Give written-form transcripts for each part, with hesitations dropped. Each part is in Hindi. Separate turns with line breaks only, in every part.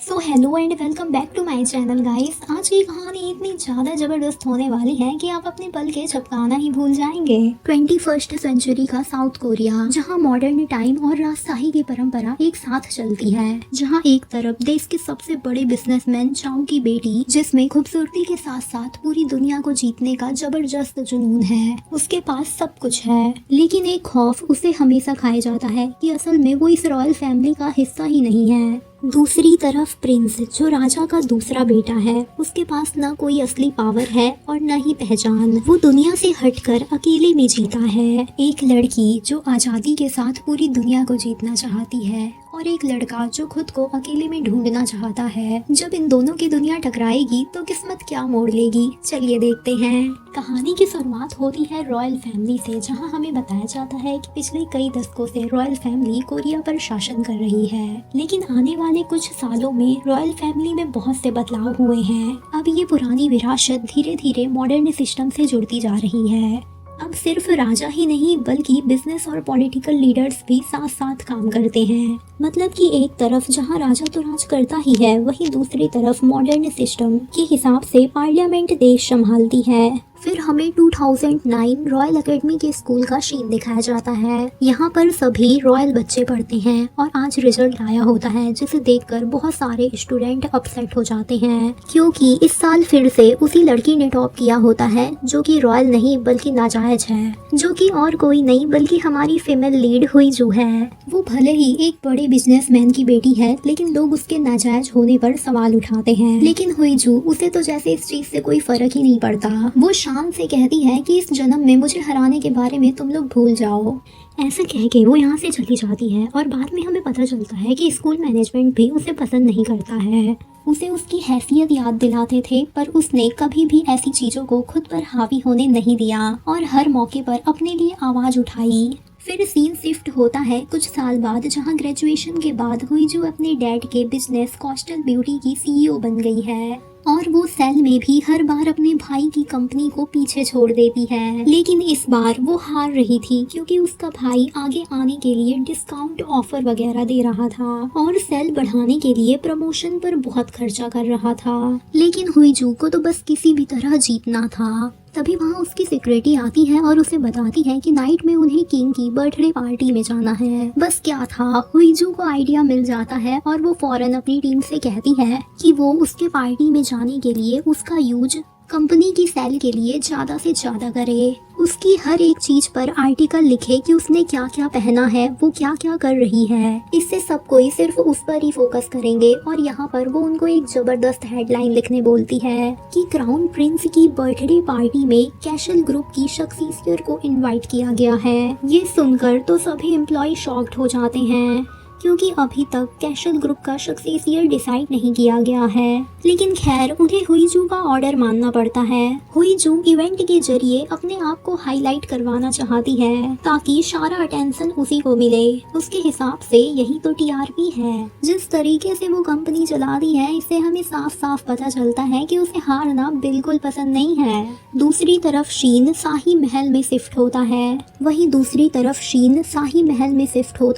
So hello and welcome back to my channel guys. आज की कहानी इतनी ज़्यादा ज़बरदस्त होने वाली है कि आप अपने पल के झपकाना ही भूल जाएंगे। 21st सेंचुरी का साउथ कोरिया, जहां मॉडर्न टाइम और राजशाही की परंपरा एक साथ चलती है। जहां एक तरफ देश के सबसे बड़े बिजनेसमैन चाओ की बेटी, जिसमें खूबसूरती के साथ साथ पूरी दुनिया को जीतने का जबरदस्त जुनून है, उसके पास सब कुछ है, लेकिन एक खौफ उसे हमेशा खाया जाता है कि असल में वो इस रॉयल फैमिली का हिस्सा ही नहीं है। दूसरी तरफ प्रिंस, जो राजा का दूसरा बेटा है, उसके पास न कोई असली पावर है और न ही पहचान। वो दुनिया से हटकर अकेले में जीता है। एक लड़की जो आजादी के साथ पूरी दुनिया को जीतना चाहती है, और एक लड़का जो खुद को अकेले में ढूंढना चाहता है। जब इन दोनों की दुनिया टकराएगी तो किस्मत क्या मोड़ लेगी, चलिए देखते हैं। कहानी की शुरुआत होती है रॉयल फैमिली से, जहां हमें बताया जाता है कि पिछले कई दशकों से रॉयल फैमिली कोरिया पर शासन कर रही है, लेकिन आने वाले कुछ सालों में रॉयल फैमिली में बहुत से बदलाव हुए हैं। अब ये पुरानी विरासत धीरे धीरे मॉडर्न सिस्टम से जुड़ती जा रही है। अब सिर्फ राजा ही नहीं बल्कि बिजनेस और पॉलिटिकल लीडर्स भी साथ साथ काम करते हैं। मतलब कि एक तरफ जहां राजा तो राज करता ही है, वहीं दूसरी तरफ मॉडर्न सिस्टम के हिसाब से पार्लियामेंट देश संभालती है। फिर हमें 2009 रॉयल एकेडमी के स्कूल का सीन दिखाया जाता है। यहाँ पर सभी रॉयल बच्चे पढ़ते हैं और आज रिजल्ट आया होता है, जिसे देखकर बहुत सारे स्टूडेंट अपसेट हो जाते हैं, क्योंकि इस साल फिर से उसी लड़की ने टॉप किया होता है, जो कि रॉयल नहीं बल्कि नाजायज है, जो कि और कोई नहीं बल्कि हमारी फीमेल लीड हुईजू है। वो भले ही एक बड़े बिजनेसमैन की बेटी है, लेकिन लोग उसके नाजायज होने पर सवाल उठाते हैं। लेकिन हुईजू, उसे तो जैसे इस चीज से कोई फर्क ही नहीं पड़ता। वो शान से कहती है कि इस जन्म में मुझे हराने के बारे में तुम लोग भूल जाओ। ऐसा कह के वो यहाँ से चली जाती है और बाद में हमें पता चलता है कि स्कूल मैनेजमेंट भी उसे पसंद नहीं करता है। उसे उसकी हैसियत याद दिलाते थे, पर उसने कभी भी ऐसी चीजों को खुद पर हावी होने नहीं दिया और हर मौके पर अपने लिए आवाज उठाई। फिर सीन शिफ्ट होता है कुछ साल बाद, जहां ग्रेजुएशन के बाद हुईजू अपने डैड के बिजनेस कोस्टल ब्यूटी की सीईओ बन गई है, और वो सेल में भी हर बार अपने भाई की कंपनी को पीछे छोड़ देती है। लेकिन इस बार वो हार रही थी, क्योंकि उसका भाई आगे आने के लिए डिस्काउंट ऑफर वगैरह दे रहा था और सेल बढ़ाने के लिए प्रमोशन पर बहुत खर्चा कर रहा था। लेकिन हुईजू को तो बस किसी भी तरह जीतना था। तभी वहाँ उसकी सिक्योरिटी आती है और उसे बताती है कि नाइट में उन्हें किंग की बर्थडे पार्टी में जाना है। बस क्या था, हुईजू को आइडिया मिल जाता है और वो फौरन अपनी टीम से कहती है कि वो उसके पार्टी में जाने के लिए उसका यूज कंपनी की सेल के लिए ज्यादा से ज्यादा करे। उसकी हर एक चीज पर आर्टिकल लिखे कि उसने क्या क्या पहना है, वो क्या क्या कर रही है। इससे सब कोई सिर्फ उस पर ही फोकस करेंगे, और यहाँ पर वो उनको एक जबरदस्त हेडलाइन लिखने बोलती है कि क्राउन प्रिंस की बर्थडे पार्टी में कैशल ग्रुप की शख्सियत को इनवाइट किया गया है। ये सुनकर तो सभी एम्प्लॉय शॉक्ड हो जाते हैं, क्योंकि अभी तक कैशल ग्रुप का सक्सेसियर डिसाइड नहीं किया गया है। लेकिन खैर, उन्हें हुईजू का ऑर्डर मानना पड़ता है। हुईजू इवेंट के जरिए अपने आप को हाईलाइट करवाना चाहती है, ताकि सारा अटेंशन उसी को मिले। उसके हिसाब से यही तो टीआरपी है। जिस तरीके से वो कंपनी चलाती है, इससे हमें साफ साफ पता चलता है कि उसे हारना बिल्कुल पसंद नहीं है। दूसरी तरफ शीन शाही महल में शिफ्ट होता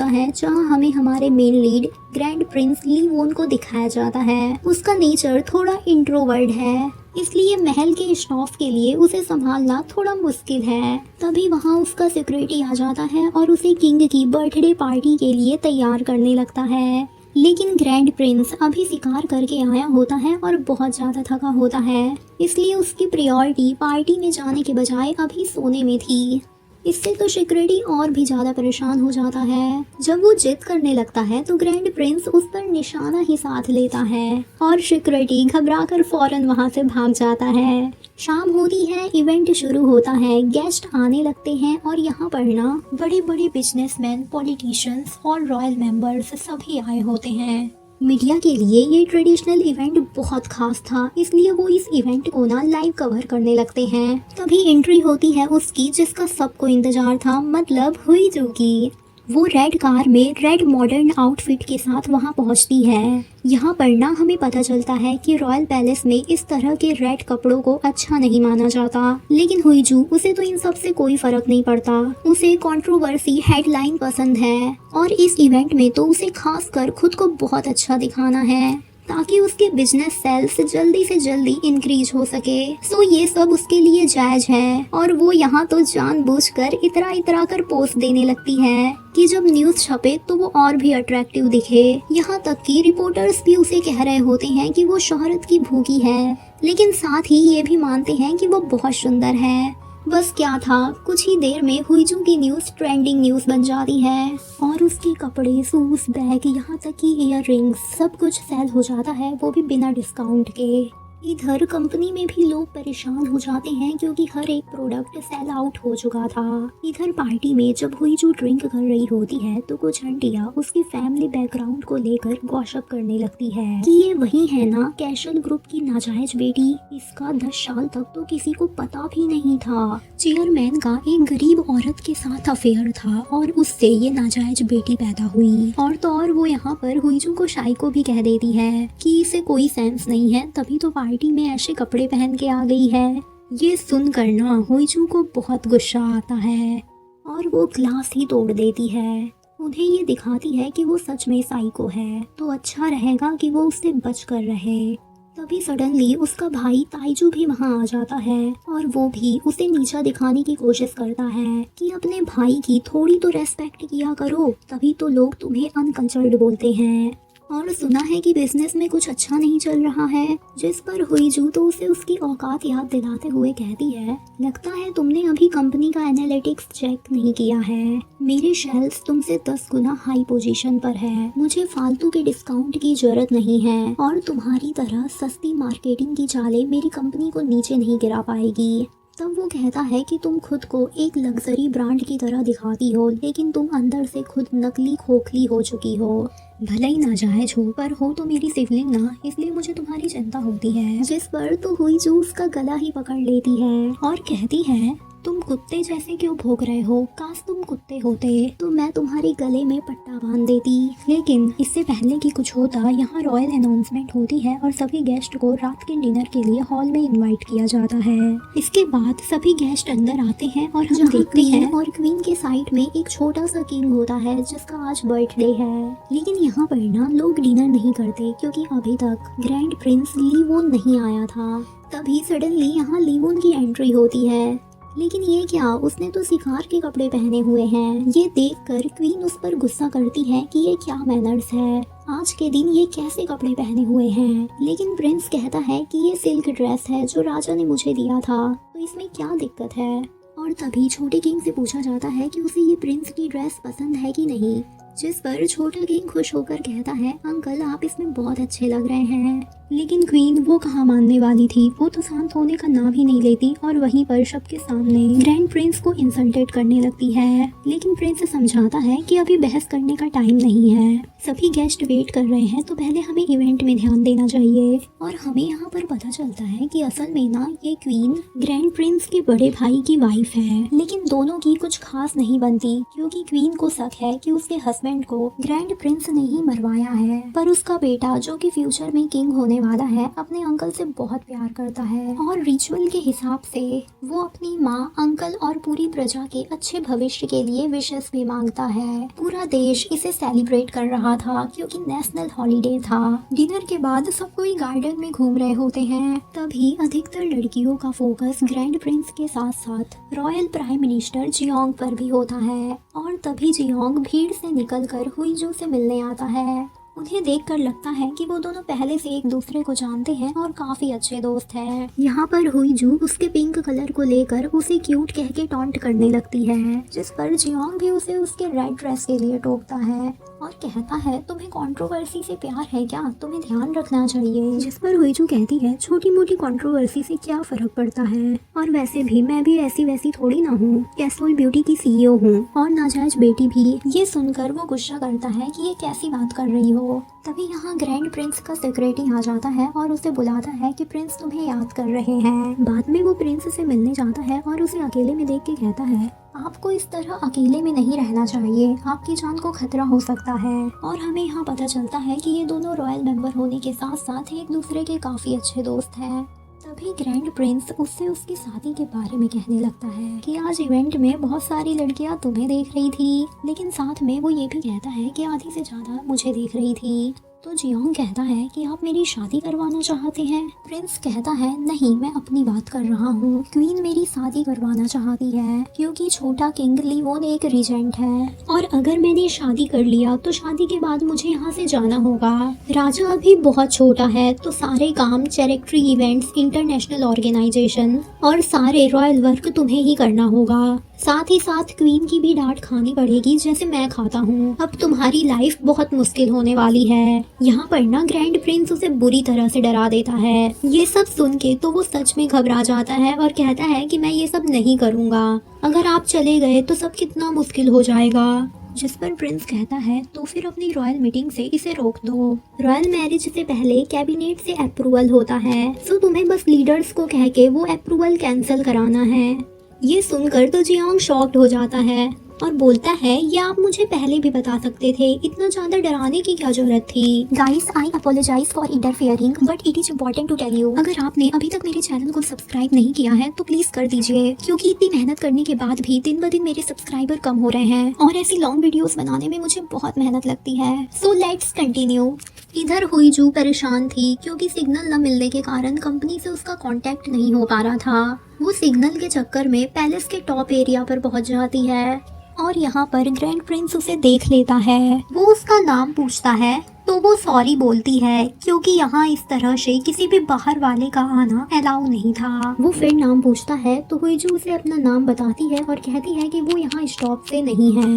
है। जहाँ हमें हमारे मेन लीड ग्रैंड प्रिंस ली वोन को दिखाया जाता है। उसका नेचर थोड़ा इंट्रोवर्ट है, इसलिए महल के स्टाफ के लिए उसे संभालना थोड़ा मुश्किल है। तभी वहाँ उसका सिक्योरिटी आ जाता है और उसे किंग की बर्थडे पार्टी के लिए तैयार करने लगता है। लेकिन ग्रैंड प्रिंस अभी शिकार करके आया होता है और बहुत ज़्यादा थका होता है, इसलिए उसकी प्रायोरिटी पार्टी में जाने के बजाय अभी सोने में थी। इससे तो सिक्योरिटी और भी ज्यादा परेशान हो जाता है। जब वो जिद करने लगता है तो ग्रैंड प्रिंस उस पर निशाना ही साध लेता है और सिक्योरिटी घबराकर फौरन वहां से भाग जाता है। शाम होती है, इवेंट शुरू होता है, गेस्ट आने लगते हैं और यहाँ पर ना बड़े बड़े बिजनेसमैन, पॉलिटिशियंस और रॉयल मेंबर्स सभी आए होते हैं। मीडिया के लिए ये ट्रेडिशनल इवेंट बहुत खास था, इसलिए वो इस इवेंट को ना लाइव कवर करने लगते हैं। तभी एंट्री होती है उसकी, जिसका सबको इंतजार था, मतलब हुईजू की। वो रेड कार में रेड मॉडर्न आउटफिट के साथ वहां पहुंचती है। यहाँ पर ना हमें पता चलता है कि रॉयल पैलेस में इस तरह के रेड कपड़ों को अच्छा नहीं माना जाता, लेकिन हुईजू, उसे तो इन सब से कोई फर्क नहीं पड़ता। उसे कंट्रोवर्सी हेडलाइन पसंद है और इस इवेंट में तो उसे खास कर खुद को बहुत अच्छा दिखाना है। ताकि उसके बिजनेस सेल्स जल्दी से जल्दी इंक्रीज हो सके। सो ये सब उसके लिए जायज है और वो यहाँ तो जानबूझकर इतरा इतरा कर पोस्ट देने लगती है कि जब न्यूज छपे तो वो और भी अट्रैक्टिव दिखे। यहाँ तक कि रिपोर्टर्स भी उसे कह रहे होते हैं कि वो शोहरत की भूखी है, लेकिन साथ ही ये भी मानते हैं कि वो बहुत सुंदर है। बस क्या था, कुछ ही देर में हुईजू की न्यूज ट्रेंडिंग न्यूज बन जाती है और उसके कपड़े, शूज, बैग, यहाँ तक कि ईयर रिंग्स सब कुछ सेल हो जाता है, वो भी बिना डिस्काउंट के। इधर कंपनी में भी लोग परेशान हो जाते हैं क्योंकि हर एक प्रोडक्ट सेल आउट हो चुका था। इधर पार्टी में जब हुईजू ड्रिंक कर रही होती है तो कुछ आंटियां उसकी फैमिली बैकग्राउंड को लेकर गॉसिप करने लगती है कि ये वही है ना कैशल ग्रुप की नाजायज बेटी, इसका 10 साल तक तो किसी को पता भी नहीं था। चेयरमैन का एक गरीब औरत के साथ अफेयर था और उससे ये नाजायज बेटी पैदा हुई। और तो और वो यहाँ पर हुईजू को शाइको भी कह देती है कि इसे कोई सेंस नहीं है, तभी तो पार्टी में ऐसे कपड़े पहन के आ गई है। ये सुनकर ना हुईजू को बहुत गुस्सा आता है और वो ग्लास ही तोड़ देती है। उन्हें ये दिखाती है कि वो सच में साइको है, तो अच्छा रहेगा कि वो उससे बच कर रहे। तभी सडनली उसका भाई ताइजू भी वहाँ आ जाता है और वो भी उसे नीचा दिखाने की कोशिश करता है कि अपने भाई की थोड़ी तो रेस्पेक्ट किया करो, तभी तो लोग तुम्हें अनकल्चर्ड बोलते हैं। और सुना है कि बिजनेस में कुछ अच्छा नहीं चल रहा है, जिस पर हुईजू तो उसे उसकी औकात याद दिलाते हुए कहती है, लगता है तुमने अभी कंपनी का एनालिटिक्स चेक नहीं किया है। मेरे शेल्स तुमसे 10 गुना हाई पोजीशन पर है, मुझे फालतू के डिस्काउंट की जरूरत नहीं है और तुम्हारी तरह सस्ती मार्केटिंग की चालें मेरी कंपनी को नीचे नहीं गिरा पाएगी। तब वो कहता है कि तुम खुद को एक लग्जरी ब्रांड की तरह दिखाती हो, लेकिन तुम अंदर से खुद नकली खोखली हो चुकी हो। भले ही नाजायज हो पर हो तो मेरी सिबलिंग ना, इसलिए मुझे तुम्हारी चिंता होती है। जिस पर तो हुईजू उसका गला ही पकड़ लेती है और कहती है, तुम कुत्ते जैसे क्यों भौंक रहे हो, काश तुम कुत्ते होते तो मैं तुम्हारे गले में पट्टा बांध देती। लेकिन इससे पहले कि कुछ होता, यहाँ रॉयल अनाउंसमेंट होती है और सभी गेस्ट को रात के डिनर के लिए हॉल में इनवाइट किया जाता है। इसके बाद सभी गेस्ट अंदर आते हैं और हम देखते हैं और क्वीन के साइड में एक छोटा सा किंग होता है जिसका आज बर्थडे है। लेकिन यहाँ पर ना लोग डिनर नहीं करते क्योंकि अभी तक ग्रैंड प्रिंस लीवोन नहीं आया था। तभी सडनली यहाँ लीवोन की एंट्री होती है, लेकिन ये क्या, उसने तो शिकार के कपड़े पहने हुए हैं। ये देखकर क्वीन उस पर गुस्सा करती है कि ये क्या मैनर्स है, आज के दिन ये कैसे कपड़े पहने हुए हैं। लेकिन प्रिंस कहता है कि ये सिल्क ड्रेस है जो राजा ने मुझे दिया था, तो इसमें क्या दिक्कत है। और तभी छोटे किंग से पूछा जाता है कि उसे ये प्रिंस की ड्रेस पसंद है कि नहीं, जिस पर छोटा किंग खुश होकर कहता है, अंकल आप इसमें बहुत अच्छे लग रहे हैं। लेकिन क्वीन वो कहाँ मानने वाली थी, वो तो शांत होने का नाम ही नहीं लेती और वहीं पर सबके सामने ग्रैंड प्रिंस को इंसल्टेड करने लगती है। लेकिन प्रिंस समझाता है कि अभी बहस करने का टाइम नहीं है, सभी गेस्ट वेट कर रहे हैं, तो पहले हमें इवेंट में ध्यान देना चाहिए। और हमें यहाँ पर पता चलता है कि असल में ना ये क्वीन ग्रैंड प्रिंस के बड़े भाई की वाइफ है। लेकिन दोनों की कुछ खास नहीं बनती क्योंकि क्वीन को शक है कि उसके हस्बैंड को ग्रैंड प्रिंस ने ही मरवाया है, पर उसका बेटा जो कि फ्यूचर में किंग होने वाला है अपने अंकल से बहुत प्यार करता है और रिचुअल के हिसाब से वो अपनी माँ, अंकल और पूरी प्रजा के अच्छे भविष्य के लिए विशेस भी मांगता है। पूरा देश इसे सेलिब्रेट कर रहा था क्योंकि नेशनल हॉलीडे था। डिनर के बाद सब कोई गार्डन में घूम रहे होते हैं। तभी अधिकतर लड़कियों का फोकस ग्रैंड प्रिंस के साथ साथ रॉयल प्राइम मिनिस्टर जियोंग पर भी होता है और तभी जियोंग भीड़ से निकलकर हुईजू से मिलने आता है। उन्हें देखकर लगता है कि वो दोनों पहले से एक दूसरे को जानते हैं और काफी अच्छे दोस्त हैं। यहाँ पर हुईजू उसके पिंक कलर को लेकर उसे क्यूट कह के टॉन्ट करने लगती है, जिस पर जियोंग भी उसे उसके रेड ड्रेस के लिए टोकता है और कहता है, तुम्हें कंट्रोवर्सी से प्यार है क्या, तुम्हें ध्यान रखना चाहिए। जिस पर हुईजू कहती है, छोटी मोटी कंट्रोवर्सी से क्या फर्क पड़ता है, और वैसे भी मैं भी ऐसी वैसी थोड़ी ना हूँ, कैसोल ब्यूटी की सीईओ हूँ और नाजायज बेटी भी। ये सुनकर वो गुस्सा करता है कि ये कैसी बात कर रही हो। तभी यहाँ ग्रैंड प्रिंस का सेक्रेटरी आ जाता है और उसे बुलाता है कि प्रिंस तुम्हें याद कर रहे हैं। बाद में वो प्रिंस से मिलने जाता है और उसे अकेले में देख के कहता है, आपको इस तरह अकेले में नहीं रहना चाहिए, आपकी जान को खतरा हो सकता है। और हमें यहाँ पता चलता है कि ये दोनों रॉयल मेंबर होने के साथ साथ एक दूसरे के काफी अच्छे दोस्त हैं। तभी ग्रैंड प्रिंस उससे उसकी शादी के बारे में कहने लगता है कि आज इवेंट में बहुत सारी लड़कियां तुम्हें देख रही थी, लेकिन साथ में वो ये भी कहता है कि आधी से ज्यादा मुझे देख रही थी। तो जियोंग कहता है कि आप मेरी शादी करवाना चाहते हैं। प्रिंस कहता है नहीं, मैं अपनी बात कर रहा हूँ। क्वीन मेरी शादी करवाना चाहती है क्योंकि छोटा किंग लीवोन एक रीजेंट है और अगर मैंने शादी कर लिया तो शादी के बाद मुझे यहाँ से जाना होगा। राजा अभी बहुत छोटा है तो सारे काम, चैरिटी इवेंट्स, इंटरनेशनल ऑर्गेनाइजेशन और सारे रॉयल वर्क तुम्हें ही करना होगा। साथ ही साथ क्वीन की भी डांट खानी पड़ेगी जैसे मैं खाता हूँ। अब तुम्हारी लाइफ बहुत मुश्किल होने वाली है। यहाँ पर ना ग्रैंड प्रिंस उसे बुरी तरह से डरा देता है। ये सब सुन के तो वो सच में घबरा जाता है और कहता है कि मैं ये सब नहीं करूँगा, अगर आप चले गए तो सब कितना मुश्किल हो जाएगा। जिस पर प्रिंस कहता है तो फिर अपनी रॉयल मीटिंग से इसे रोक दो। रॉयल मैरिज से पहले कैबिनेट से अप्रूवल होता है, तो तुम्हें बस लीडर्स को कह के वो अप्रूवल कैंसिल कराना है। ये सुनकर तो जियोंग शॉक्ड हो जाता है और बोलता है ये आप मुझे पहले भी बता सकते थे, इतना ज्यादा डराने की क्या जरूरत थी। Guys, I apologise for interfering but it is important to tell you, अगर आपने अभी तक मेरे चैनल को सब्सक्राइब नहीं किया है तो प्लीज कर दीजिए, क्योंकि इतनी मेहनत करने के बाद भी दिन ब दिन मेरे सब्सक्राइबर कम हो रहे हैं और ऐसी लॉन्ग वीडियोस बनाने में मुझे बहुत मेहनत लगती है। So let's continue. इधर हुईजू परेशान थी क्योंकि सिग्नल न मिलने के कारण कंपनी से उसका कांटेक्ट नहीं हो पा रहा था। वो सिग्नल के चक्कर में पैलेस के टॉप एरिया पर पहुंच जाती है और यहाँ पर ग्रैंड प्रिंस उसे देख लेता है। वो उसका नाम पूछता है तो वो सॉरी बोलती है क्योंकि यहाँ इस तरह से किसी भी बाहर वाले का आना अलाउ नहीं था। वो फिर नाम पूछता है तो हुईजू उसे अपना नाम बताती है और कहती है कि वो यहाँ स्टॉप से नहीं है।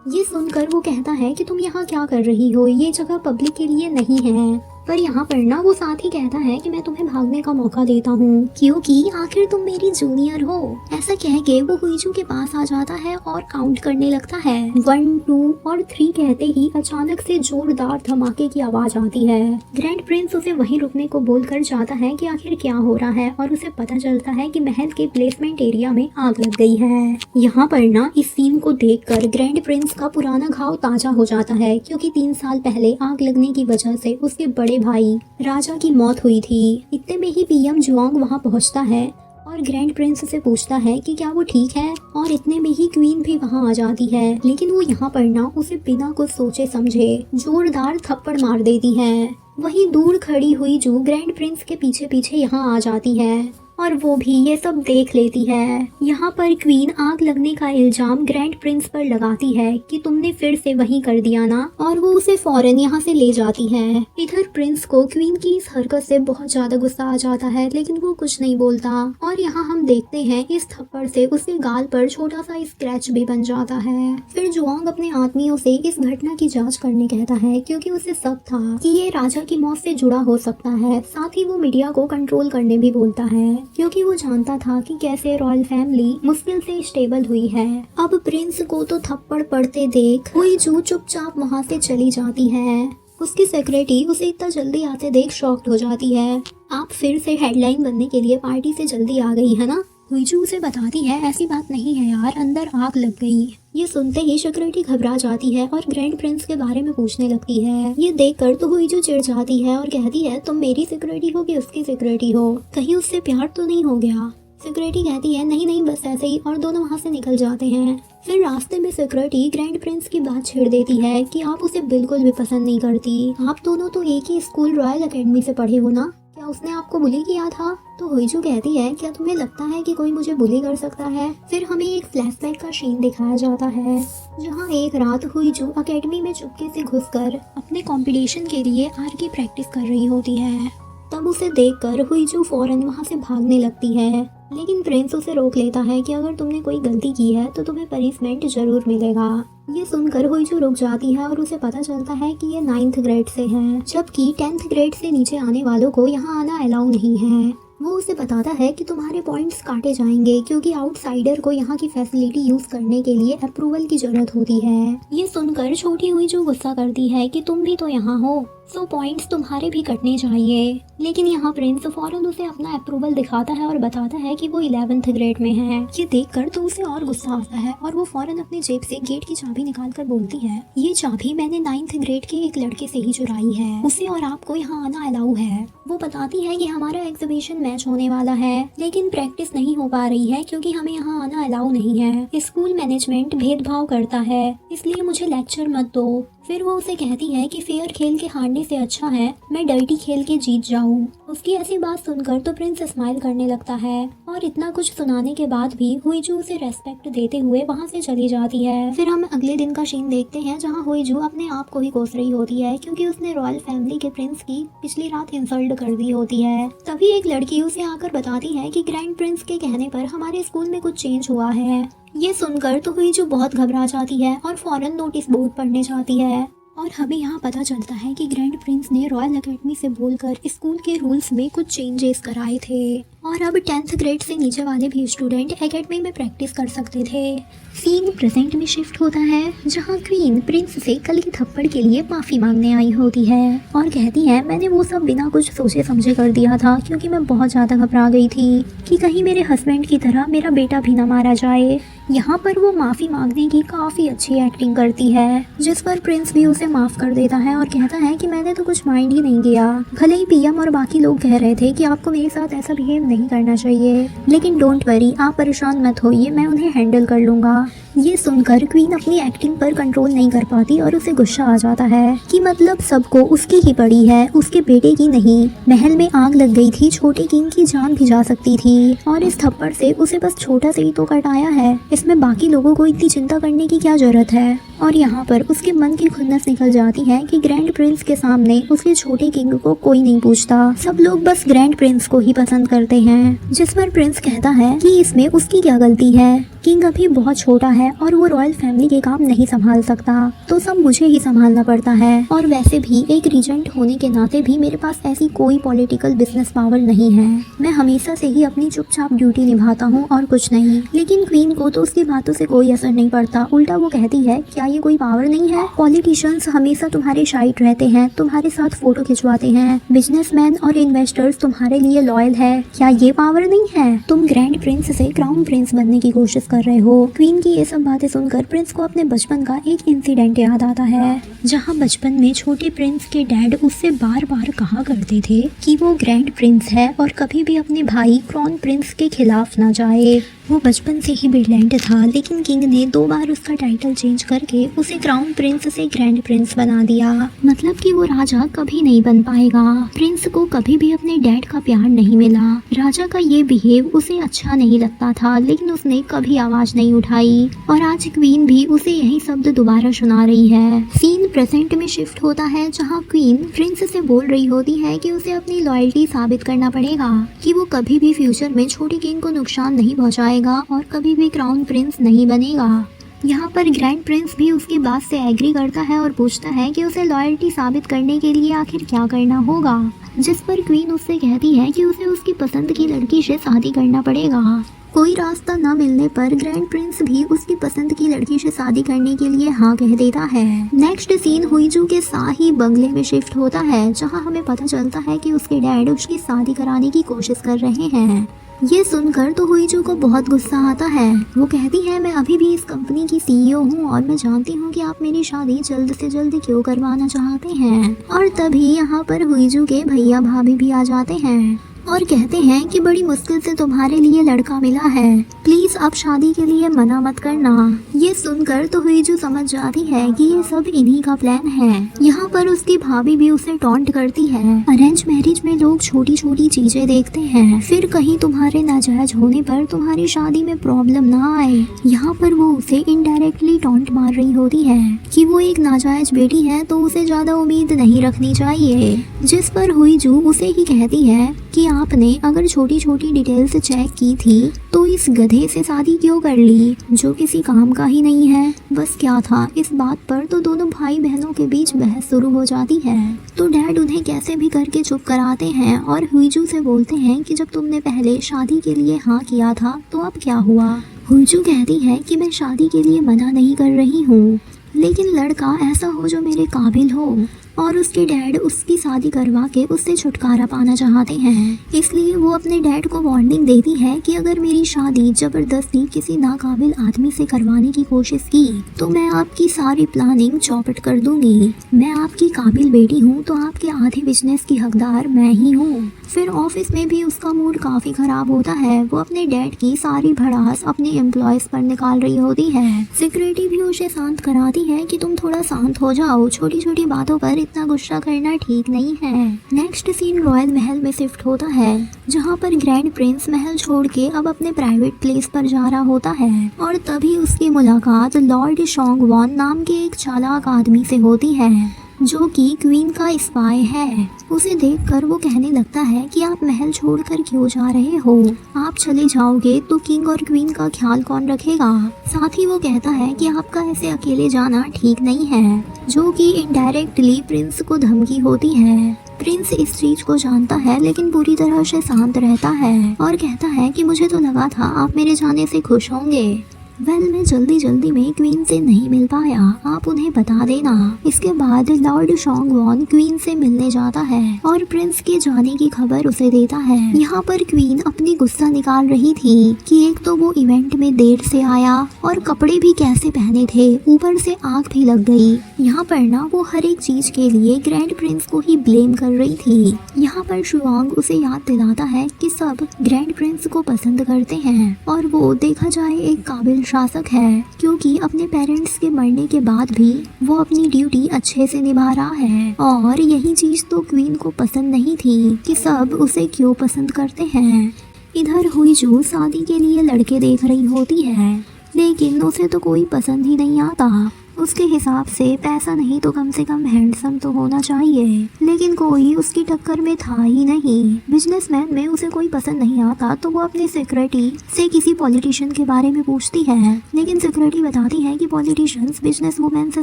ये सुनकर वो कहता है कि तुम यहाँ क्या कर रही हो, ये जगह पब्लिक के लिए नहीं है। पर यहाँ पर ना वो साथ ही कहता है कि मैं तुम्हें भागने का मौका देता हूँ क्योंकि आखिर तुम मेरी जूनियर हो। ऐसा कह के वो हुईजू के पास आ जाता है और काउंट करने लगता है। 1, 2 और 3 कहते ही अचानक से जोरदार धमाके की आवाज आती है। ग्रैंड प्रिंस उसे वहीं रुकने को बोलकर जाता है कि आखिर क्या हो रहा है और उसे पता चलता है कि महल के प्लेसमेंट एरिया में आग लग गई है। यहाँ पर ना इस सीन को देखकर ग्रैंड प्रिंस का पुराना घाव ताजा हो जाता है क्योंकि 3 साल पहले आग लगने की वजह से उसके बड़े भाई राजा की मौत हुई थी। इतने में ही पीएम जुआंग वहां पहुंचता है और ग्रैंड प्रिंस से पूछता है कि क्या वो ठीक है और इतने में ही क्वीन भी वहां आ जाती है, लेकिन वो यहाँ पर ना उसे बिना कुछ सोचे समझे जोरदार थप्पड़ मार देती है। वहीं दूर खड़ी हुई जो ग्रैंड प्रिंस के पीछे पीछे यहाँ आ जाती है और वो भी ये सब देख लेती है। यहाँ पर क्वीन आग लगने का इल्जाम ग्रैंड प्रिंस पर लगाती है कि तुमने फिर से वही कर दिया ना, और वो उसे फौरन यहाँ से ले जाती है। इधर प्रिंस को क्वीन की इस हरकत से बहुत ज्यादा गुस्सा आ जाता है, लेकिन वो कुछ नहीं बोलता और यहाँ हम देखते हैं इस थप्पड़ से उसके गाल पर छोटा सा स्क्रैच भी बन जाता है। फिर जुआंग अपने आदमियों से इस घटना की जाँच करने कहता है क्योंकि उसे शक था कि ये राजा की मौत से जुड़ा हो सकता है। साथ ही वो मीडिया को कंट्रोल करने भी बोलता है क्योंकि वो जानता था कि कैसे रॉयल फैमिली मुश्किल से स्टेबल हुई है। अब प्रिंस को तो थप्पड़ पड़ते देख हुईजू चुपचाप वहाँ से चली जाती है। उसकी सेक्रेटरी उसे इतना जल्दी आते देख शॉक्ड हो जाती है। आप फिर से हेडलाइन बनने के लिए पार्टी से जल्दी आ गई है ना। हुईजू उसे बताती है ऐसी बात नहीं है यार, अंदर आग लग गई। ये सुनते ही सेक्रेटरी घबरा जाती है और ग्रैंड प्रिंस के बारे में पूछने लगती है। ये देखकर तो हुईजू चिढ़ जाती है और कहती है तुम मेरी सेक्रेटरी हो कि उसकी सेक्रेटरी हो, कहीं उससे प्यार तो नहीं हो गया। सेक्रेटरी कहती है नहीं नहीं बस ऐसे ही, और दोनों वहाँ से निकल जाते हैं। फिर रास्ते में सेक्रेटरी ग्रैंड प्रिंस की बात छेड़ देती है कि आप उसे बिल्कुल भी पसंद नहीं करती, आप दोनों तो एक ही स्कूल रॉयल अकेडमी से पढ़े हो ना, क्या उसने आपको बुली किया था। तो हुईजू कहती है क्या तुम्हें लगता है कि कोई मुझे बुली कर सकता है। फिर हमें एक फ्लैशबैक का सीन दिखाया जाता है जहाँ एक रात हुईजू अकेडमी में चुपके से घुसकर अपने कंपटीशन के लिए आर्ट की प्रैक्टिस कर रही होती है। तब उसे देखकर हुईजू फौरन वहाँ से भागने लगती है, लेकिन प्रिंस उसे रोक लेता है कि अगर तुमने कोई गलती की है तो तुम्हें पनिशमेंट जरूर मिलेगा। ये सुनकर हुईजू रुक जाती है और उसे पता चलता है कि ये 9th ग्रेड से है, जबकि 10th ग्रेड से नीचे आने वालों को यहाँ आना अलाउ नहीं है। वो उसे बताता है कि तुम्हारे पॉइंट्स काटे जाएंगे क्योंकि आउटसाइडर को यहाँ की फैसिलिटी यूज करने के लिए अप्रूवल की जरूरत होती है। ये सुनकर छोटी हुईजू गुस्सा करती है कि तुम भी तो यहाँ हो, सो पॉइंट्स तुम्हारे भी कटने चाहिए। लेकिन यहाँ प्रिंस फौरन उसे अपना अप्रूवल दिखाता है और बताता है कि वो 11th ग्रेड में है। ये देखकर तो उसे और गुस्सा आता है और वो फौरन अपनी जेब से गेट की चाबी निकालकर बोलती है ये चाबी मैंने 9th ग्रेड के एक लड़के से ही चुराई है, उसे और आपको यहाँ आना अलाउ है। वो बताती है कि हमारा एग्जीबिशन मैच होने वाला है लेकिन प्रैक्टिस नहीं हो पा रही है क्योंकि हमें यहाँ आना अलाउ नहीं है। स्कूल मैनेजमेंट भेदभाव करता है इसलिए मुझे लेक्चर मत दो। फिर वो उसे कहती है कि फेयर खेल के हारने से अच्छा है मैं डर्टी खेल के जीत जाऊं। उसकी ऐसी बात सुनकर तो प्रिंस स्माइल करने लगता है और इतना कुछ सुनाने के बाद भी हुईजू उसे रेस्पेक्ट देते हुए वहाँ से चली जाती है। फिर हम अगले दिन का सीन देखते हैं जहाँ हुईजू अपने आप को ही कोस रही होती है क्योंकि उसने रॉयल फैमिली के प्रिंस की पिछली रात इंसल्ट कर दी होती है। तभी एक लड़की उसे आकर बताती है कि ग्रैंड प्रिंस के कहने पर हमारे स्कूल में कुछ चेंज हुआ है। ये सुनकर तो हुईजू बहुत घबरा जाती है और फौरन नोटिस बोर्ड पढ़ने जाती है और हमें यहाँ पता चलता है कि ग्रैंड प्रिंस ने रॉयल एकेडमी से बोलकर स्कूल के रूल्स में कुछ चेंजेस कराए थे और अब 10th ग्रेड से नीचे वाले भी स्टूडेंट एकेडमी में प्रैक्टिस कर सकते थे। सीन प्रेजेंट में शिफ्ट होता है जहाँ क्वीन प्रिंस से कल के थप्पड़ के लिए माफ़ी मांगने आई होती है और कहती है मैंने वो सब बिना कुछ सोचे समझे कर दिया था क्योंकि मैं बहुत ज़्यादा घबरा गई थी कि कहीं मेरे हस्बैंड की तरह मेरा बेटा भी ना मारा जाए। यहाँ पर वो माफ़ी मांगने की काफ़ी अच्छी एक्टिंग करती है जिस पर प्रिंस भी उसे माफ़ कर देता है और कहता है कि मैंने तो कुछ माइंड ही नहीं किया। भले ही पीएम और बाकी लोग कह रहे थे कि आपको मेरे साथ ऐसा बिहेव नहीं करना चाहिए लेकिन डोंट वरी आप परेशान मत होइए मैं उन्हें हैंडल कर लूँगा। ये सुनकर क्वीन अपनी एक्टिंग पर कंट्रोल नहीं कर पाती और उसे गुस्सा आ जाता है कि मतलब सबको उसकी ही पड़ी है उसके बेटे की नहीं। महल में आग लग गई थी छोटे किंग की जान भी जा सकती थी और इस थप्पड़ से उसे बस छोटा से ही तो कटाया है इसमें बाकी लोगों को इतनी चिंता करने की क्या जरूरत है। और यहाँ पर उसके मन की खुन्नस निकल जाती है कि ग्रैंड प्रिंस के सामने उसके छोटे किंग को कोई नहीं पूछता सब लोग बस ग्रैंड प्रिंस को ही पसंद करते हैं। जिस पर प्रिंस कहता है कि इसमें उसकी क्या गलती है किंग अभी बहुत छोटा है और वो रॉयल फैमिली के काम नहीं संभाल सकता तो सब मुझे ही संभालना पड़ता है और वैसे भी एक रीजेंट होने के नाते भी मेरे पास ऐसी कोई पॉलिटिकल बिजनेस पावर नहीं है। मैं हमेशा से ही अपनी चुपचाप ड्यूटी निभाता हूँ और कुछ नहीं। लेकिन क्वीन को तो उसकी बातों से कोई असर नहीं पड़ता उल्टा वो कहती है क्या ये कोई पावर नहीं है। पॉलिटिशियंस हमेशा तुम्हारे साइड रहते हैं तुम्हारे साथ फोटो खिंचवाते हैं बिजनेसमैन और इन्वेस्टर्स तुम्हारे लिए लॉयल है क्या ये पावर नहीं है। तुम ग्रैंड प्रिंस से क्राउन प्रिंस बनने की कोशिश कर रहे हो। क्वीन की ये सब बातें सुनकर प्रिंस को अपने बचपन का एक इंसिडेंट याद आता है जहाँ बचपन में छोटे प्रिंस के डैड उससे बार बार कहा करते थे कि वो ग्रैंड प्रिंस है और कभी भी अपने भाई क्राउन प्रिंस के खिलाफ ना जाए। वो बचपन से ही ब्रिलियंट था लेकिन किंग ने 2 बार उसका टाइटल चेंज करके उसे क्राउन प्रिंस से ग्रैंड प्रिंस बना दिया। मतलब कि वो राजा कभी नहीं बन पाएगा। प्रिंस को कभी भी अपने डैड का प्यार नहीं मिला। राजा का ये बिहेव उसे अच्छा नहीं लगता था लेकिन उसने कभी आवाज नहीं उठाई और आज क्वीन भी उसे यही शब्द दोबारा सुना रही है। सीन प्रेजेंट में शिफ्ट होता है जहाँ क्वीन प्रिंस से बोल रही होती है कि उसे अपनी लॉयल्टी साबित करना पड़ेगा कि वो कभी भी फ्यूचर में छोटी किंग को नुकसान नहीं पहुँचाएगा और कभी भी क्राउन प्रिंस नहीं बनेगा। यहाँ पर ग्रैंड प्रिंस भी उसकी बात से एग्री करता है और पूछता है कि उसे लॉयल्टी साबित करने के लिए आखिर क्या करना होगा। जिस पर क्वीन उससे कहती है कि उसे उसकी पसंद की लड़की से शादी करना पड़ेगा। कोई रास्ता न मिलने पर ग्रैंड प्रिंस भी उसकी पसंद की लड़की से शादी करने के लिए हाँ कह देता है। नेक्स्ट सीन हुईजू के शाही बंगले में शिफ्ट होता है जहाँ हमें पता चलता है कि उसके डैड उसकी शादी कराने की कोशिश कर रहे हैं। ये सुनकर तो हुईजू को बहुत गुस्सा आता है। वो कहती है मैं अभी भी इस कंपनी की सीईओ हूँ और मैं जानती हूँ कि आप मेरी शादी जल्द से जल्द क्यों करवाना चाहते हैं। और तभी यहाँ पर हुईजू के भैया भाभी भी आ जाते हैं और कहते हैं कि बड़ी मुश्किल से तुम्हारे लिए लड़का मिला है प्लीज अब शादी के लिए मना मत करना। ये सुनकर तो हुईजू समझ जाती है कि ये सब इन्हीं का प्लान है। यहाँ पर उसकी भाभी भी उसे टॉन्ट करती है। अरेंज मैरिज में लोग छोटी छोटी चीजें देखते हैं फिर कहीं तुम्हारे नाजायज होने पर तुम्हारी शादी में प्रॉब्लम ना आए। यहाँ पर वो उसे इनडायरेक्टली टॉन्ट मार रही होती है कि वो एक नाजायज बेटी है तो उसे ज्यादा उम्मीद नहीं रखनी चाहिए। जिस पर हुईजू उसे ही कहती है कि आपने अगर छोटी छोटी डिटेल्स चेक की थी तो इस गधे से शादी क्यों कर ली जो किसी काम का ही नहीं है। बस क्या था इस बात पर तो दोनों भाई बहनों के बीच बहस शुरू हो जाती है। तो डैड उन्हें कैसे भी करके चुप कराते हैं और हुईजू से बोलते हैं कि जब तुमने पहले शादी के लिए हाँ किया था तो अब क्या हुआ। हुईजू कहती है कि मैं शादी के लिए मना नहीं कर रही हूँ लेकिन लड़का ऐसा हो जो मेरे काबिल हो। और उसके डैड उसकी शादी करवा के उससे छुटकारा पाना चाहते हैं। इसलिए वो अपने डैड को वार्निंग देती है कि अगर मेरी शादी जबरदस्ती किसी नाकाबिल आदमी से करवाने की कोशिश की तो मैं आपकी सारी प्लानिंग चौपट कर दूंगी। मैं आपकी काबिल बेटी हूँ तो आपके आधे बिजनेस की हकदार मैं ही हूँ। फिर ऑफिस में भी उसका मूड काफी खराब होता है। वो अपने डैड की सारी भड़ास अपने एम्प्लॉयज पर निकाल रही होती है। सिक्योरिटी भी उसे शांत कराती है कि तुम थोड़ा शांत हो जाओ, छोटी छोटी बातों पर इतना गुस्सा करना ठीक नहीं है। नेक्स्ट सीन रॉयल महल में शिफ्ट होता है, जहाँ पर ग्रैंड प्रिंस महल छोड़ के अब अपने प्राइवेट प्लेस पर जा रहा होता है। और तभी उसकी मुलाकात लॉर्ड शोंगवॉन नाम के एक चालाक आदमी से होती है, जो कि क्वीन का स्पाई है। उसे देखकर वो कहने लगता है कि आप महल छोड़कर क्यों जा रहे हो? आप चले जाओगे तो किंग और क्वीन का ख्याल कौन रखेगा? साथ ही वो कहता है कि आपका ऐसे अकेले जाना ठीक नहीं है, जो कि इनडायरेक्टली प्रिंस को धमकी होती है। प्रिंस इस चीज को जानता है लेकिन पूरी तरह से शांत रहता है और कहता है कि मुझे तो लगा था आप मेरे जाने से खुश होंगे। मैं जल्दी में क्वीन से नहीं मिल पाया, आप उन्हें बता देना। इसके बाद लॉर्ड शोंगवॉन क्वीन से मिलने जाता है और प्रिंस के जाने की खबर उसे देता है। यहाँ पर क्वीन अपनी गुस्सा निकाल रही थी कि एक तो वो इवेंट में देर से आया और कपड़े भी कैसे पहने थे, ऊपर से आग भी लग गई। यहाँ पर ना वो हर एक चीज के लिए ग्रैंड प्रिंस को ही ब्लेम कर रही थी। यहाँ पर शुआंग उसे याद दिलाता है कि सब ग्रैंड प्रिंस को पसंद करते हैं और वो देखा जाए एक काबिल शासक है, क्योंकि अपने पेरेंट्स के मरने के बाद भी वो अपनी ड्यूटी अच्छे से निभा रहा है। और यही चीज तो क्वीन को पसंद नहीं थी कि सब उसे क्यों पसंद करते हैं। इधर हुईजू शादी के लिए लड़के देख रही होती है, लेकिन उसे तो कोई पसंद ही नहीं आता। उसके हिसाब से पैसा नहीं तो कम से कम हैंडसम तो होना चाहिए, लेकिन कोई उसकी टक्कर में था ही नहीं। बिजनेसमैन में उसे कोई पसंद नहीं आता तो वो अपनी सिक्योरिटी से किसी पॉलिटिशियन के बारे में पूछती है, लेकिन सिक्योरिटी बताती है कि पॉलिटिशियंस बिजनेस वुमेन से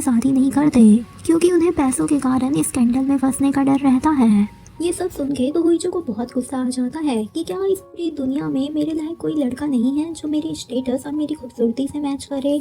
शादी नहीं करते, क्योंकि उन्हें पैसों के कारण स्कैंडल में फंसने का डर रहता है। ये सब सुन के तो हुईजू को बहुत गुस्सा आ जाता है कि क्या इस पूरी दुनिया में मेरे लायक कोई लड़का नहीं है जो मेरी स्टेटस और मेरी खूबसूरती से मैच करे,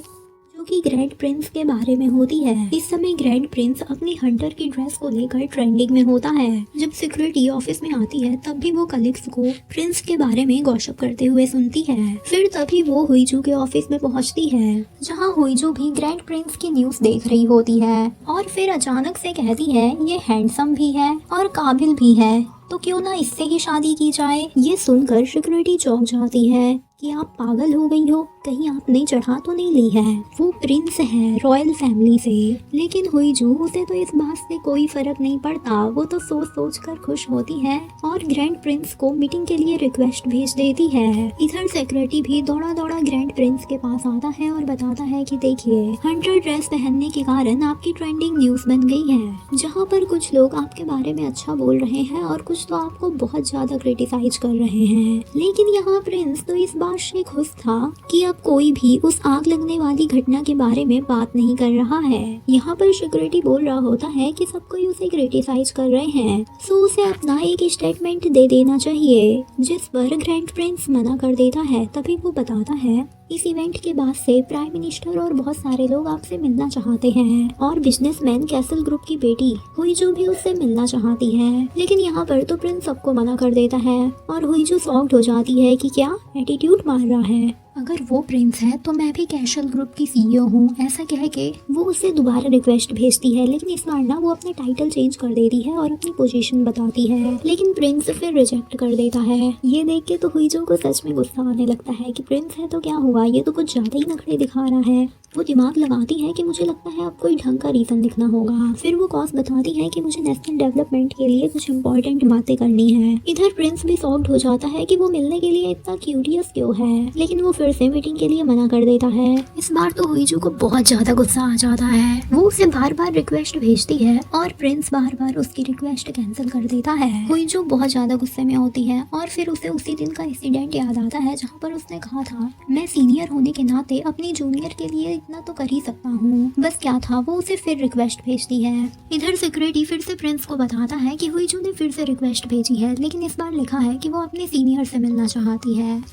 जो कि ग्रैंड प्रिंस के बारे में होती है। इस समय ग्रैंड प्रिंस अपनी हंटर की ड्रेस को लेकर ट्रेंडिंग में होता है। जब सिक्योरिटी ऑफिस में आती है तब भी वो कलीग्स को प्रिंस के बारे में गॉसिप करते हुए सुनती है। फिर तभी वो हुईजू के ऑफिस में पहुंचती है, जहां हुईजू भी ग्रैंड प्रिंस की न्यूज देख रही होती है और फिर अचानक से कहती है ये हैंडसम भी है और काबिल भी है, तो क्यों ना इससे ही शादी की जाए। ये सुनकर सिक्योरिटी चौंक जाती है कि आप पागल हो गई हो, कहीं आपने चढ़ा तो नहीं ली है। वो प्रिंस है रॉयल फैमिली से, लेकिन हुईजू उसे तो इस बात से कोई फर्क नहीं पड़ता। वो तो सोच कर खुश होती है और ग्रैंड प्रिंस को मीटिंग के लिए रिक्वेस्ट भेज देती है। इधर सेक्रेटरी भी दौड़ा ग्रैंड प्रिंस के पास आता है और बताता है कि देखिए, हंटर ड्रेस पहनने के कारण आपकी ट्रेंडिंग न्यूज बन गई है, जहाँ पर कुछ लोग आपके बारे में अच्छा बोल रहे हैं और कुछ तो आपको बहुत ज्यादा क्रिटिसाइज कर रहे हैं। लेकिन यहाँ प्रिंस तो इस बात से खुश था कि अब कोई भी उस आग लगने वाली घटना के बारे में बात नहीं कर रहा है। यहाँ पर सिक्योरिटी बोल रहा होता है कि सब कोई उसे क्रिटिसाइज कर रहे हैं, सो उसे अपना एक स्टेटमेंट दे देना चाहिए, जिस पर ग्रैंड प्रिंस मना कर देता है। तभी वो बताता है इस इवेंट के बाद से प्राइम मिनिस्टर और बहुत सारे लोग आपसे मिलना चाहते हैं और बिजनेसमैन कैसल ग्रुप की बेटी हुईजू भी उससे मिलना चाहती है। लेकिन यहाँ पर तो प्रिंस सबको मना कर देता है और हुईजू शॉक्ड हो जाती है कि क्या एटीट्यूड मार रहा है, अगर वो प्रिंस है तो मैं भी कैशल ग्रुप की सीईओ हूँ, ऐसा कह के वो उससे दोबारा रिक्वेस्ट भेजती है। लेकिन इस बार ना वो अपना टाइटल चेंज कर देती है और अपनी पोजीशन बताती है, लेकिन प्रिंस फिर रिजेक्ट कर देता है। ये देख के तो हुईजू को सच में गुस्सा आने लगता है कि प्रिंस है तो क्या हुआ, ये तो कुछ ज्यादा ही नखरे दिखा रहा है। वो दिमाग लगाती है कि मुझे लगता है अब कोई ढंग का रीजन दिखना होगा। फिर वो कॉज बताती है कि मुझे नेशनल डेवलपमेंट के लिए कुछ इम्पोर्टेंट बातें करनी है। इधर प्रिंस भी शॉक्ड हो जाता है कि वो मिलने के लिए इतना क्यूरियस क्यों है, लेकिन वो फिर से मीटिंग के लिए मना कर देता है। इस बार तो हुईजू को बहुत ज्यादा गुस्सा आ जाता है। वो उसे बार बार रिक्वेस्ट भेजती है और प्रिंस बार बार उसकी रिक्वेस्ट कैंसिल कर देता है। हुईजू बहुत ज्यादा गुस्से में होती है और फिर उसे उसी दिन का इंसिडेंट याद आता है जहाँ पर उसने कहा था मैं सीनियर होने के नाते अपनी जूनियर के लिए इतना तो कर ही सकता हूँ, बस क्या था। वो उसे फिर रिक्वेस्ट भेजती है। इधर सिक्योरिटी फिर से प्रिंस को बताता है कि हुईजू ने फिर से रिक्वेस्ट भेजी है, लेकिन इस बार लिखा है कि वो अपने सीनियर से मिलना चाहती है।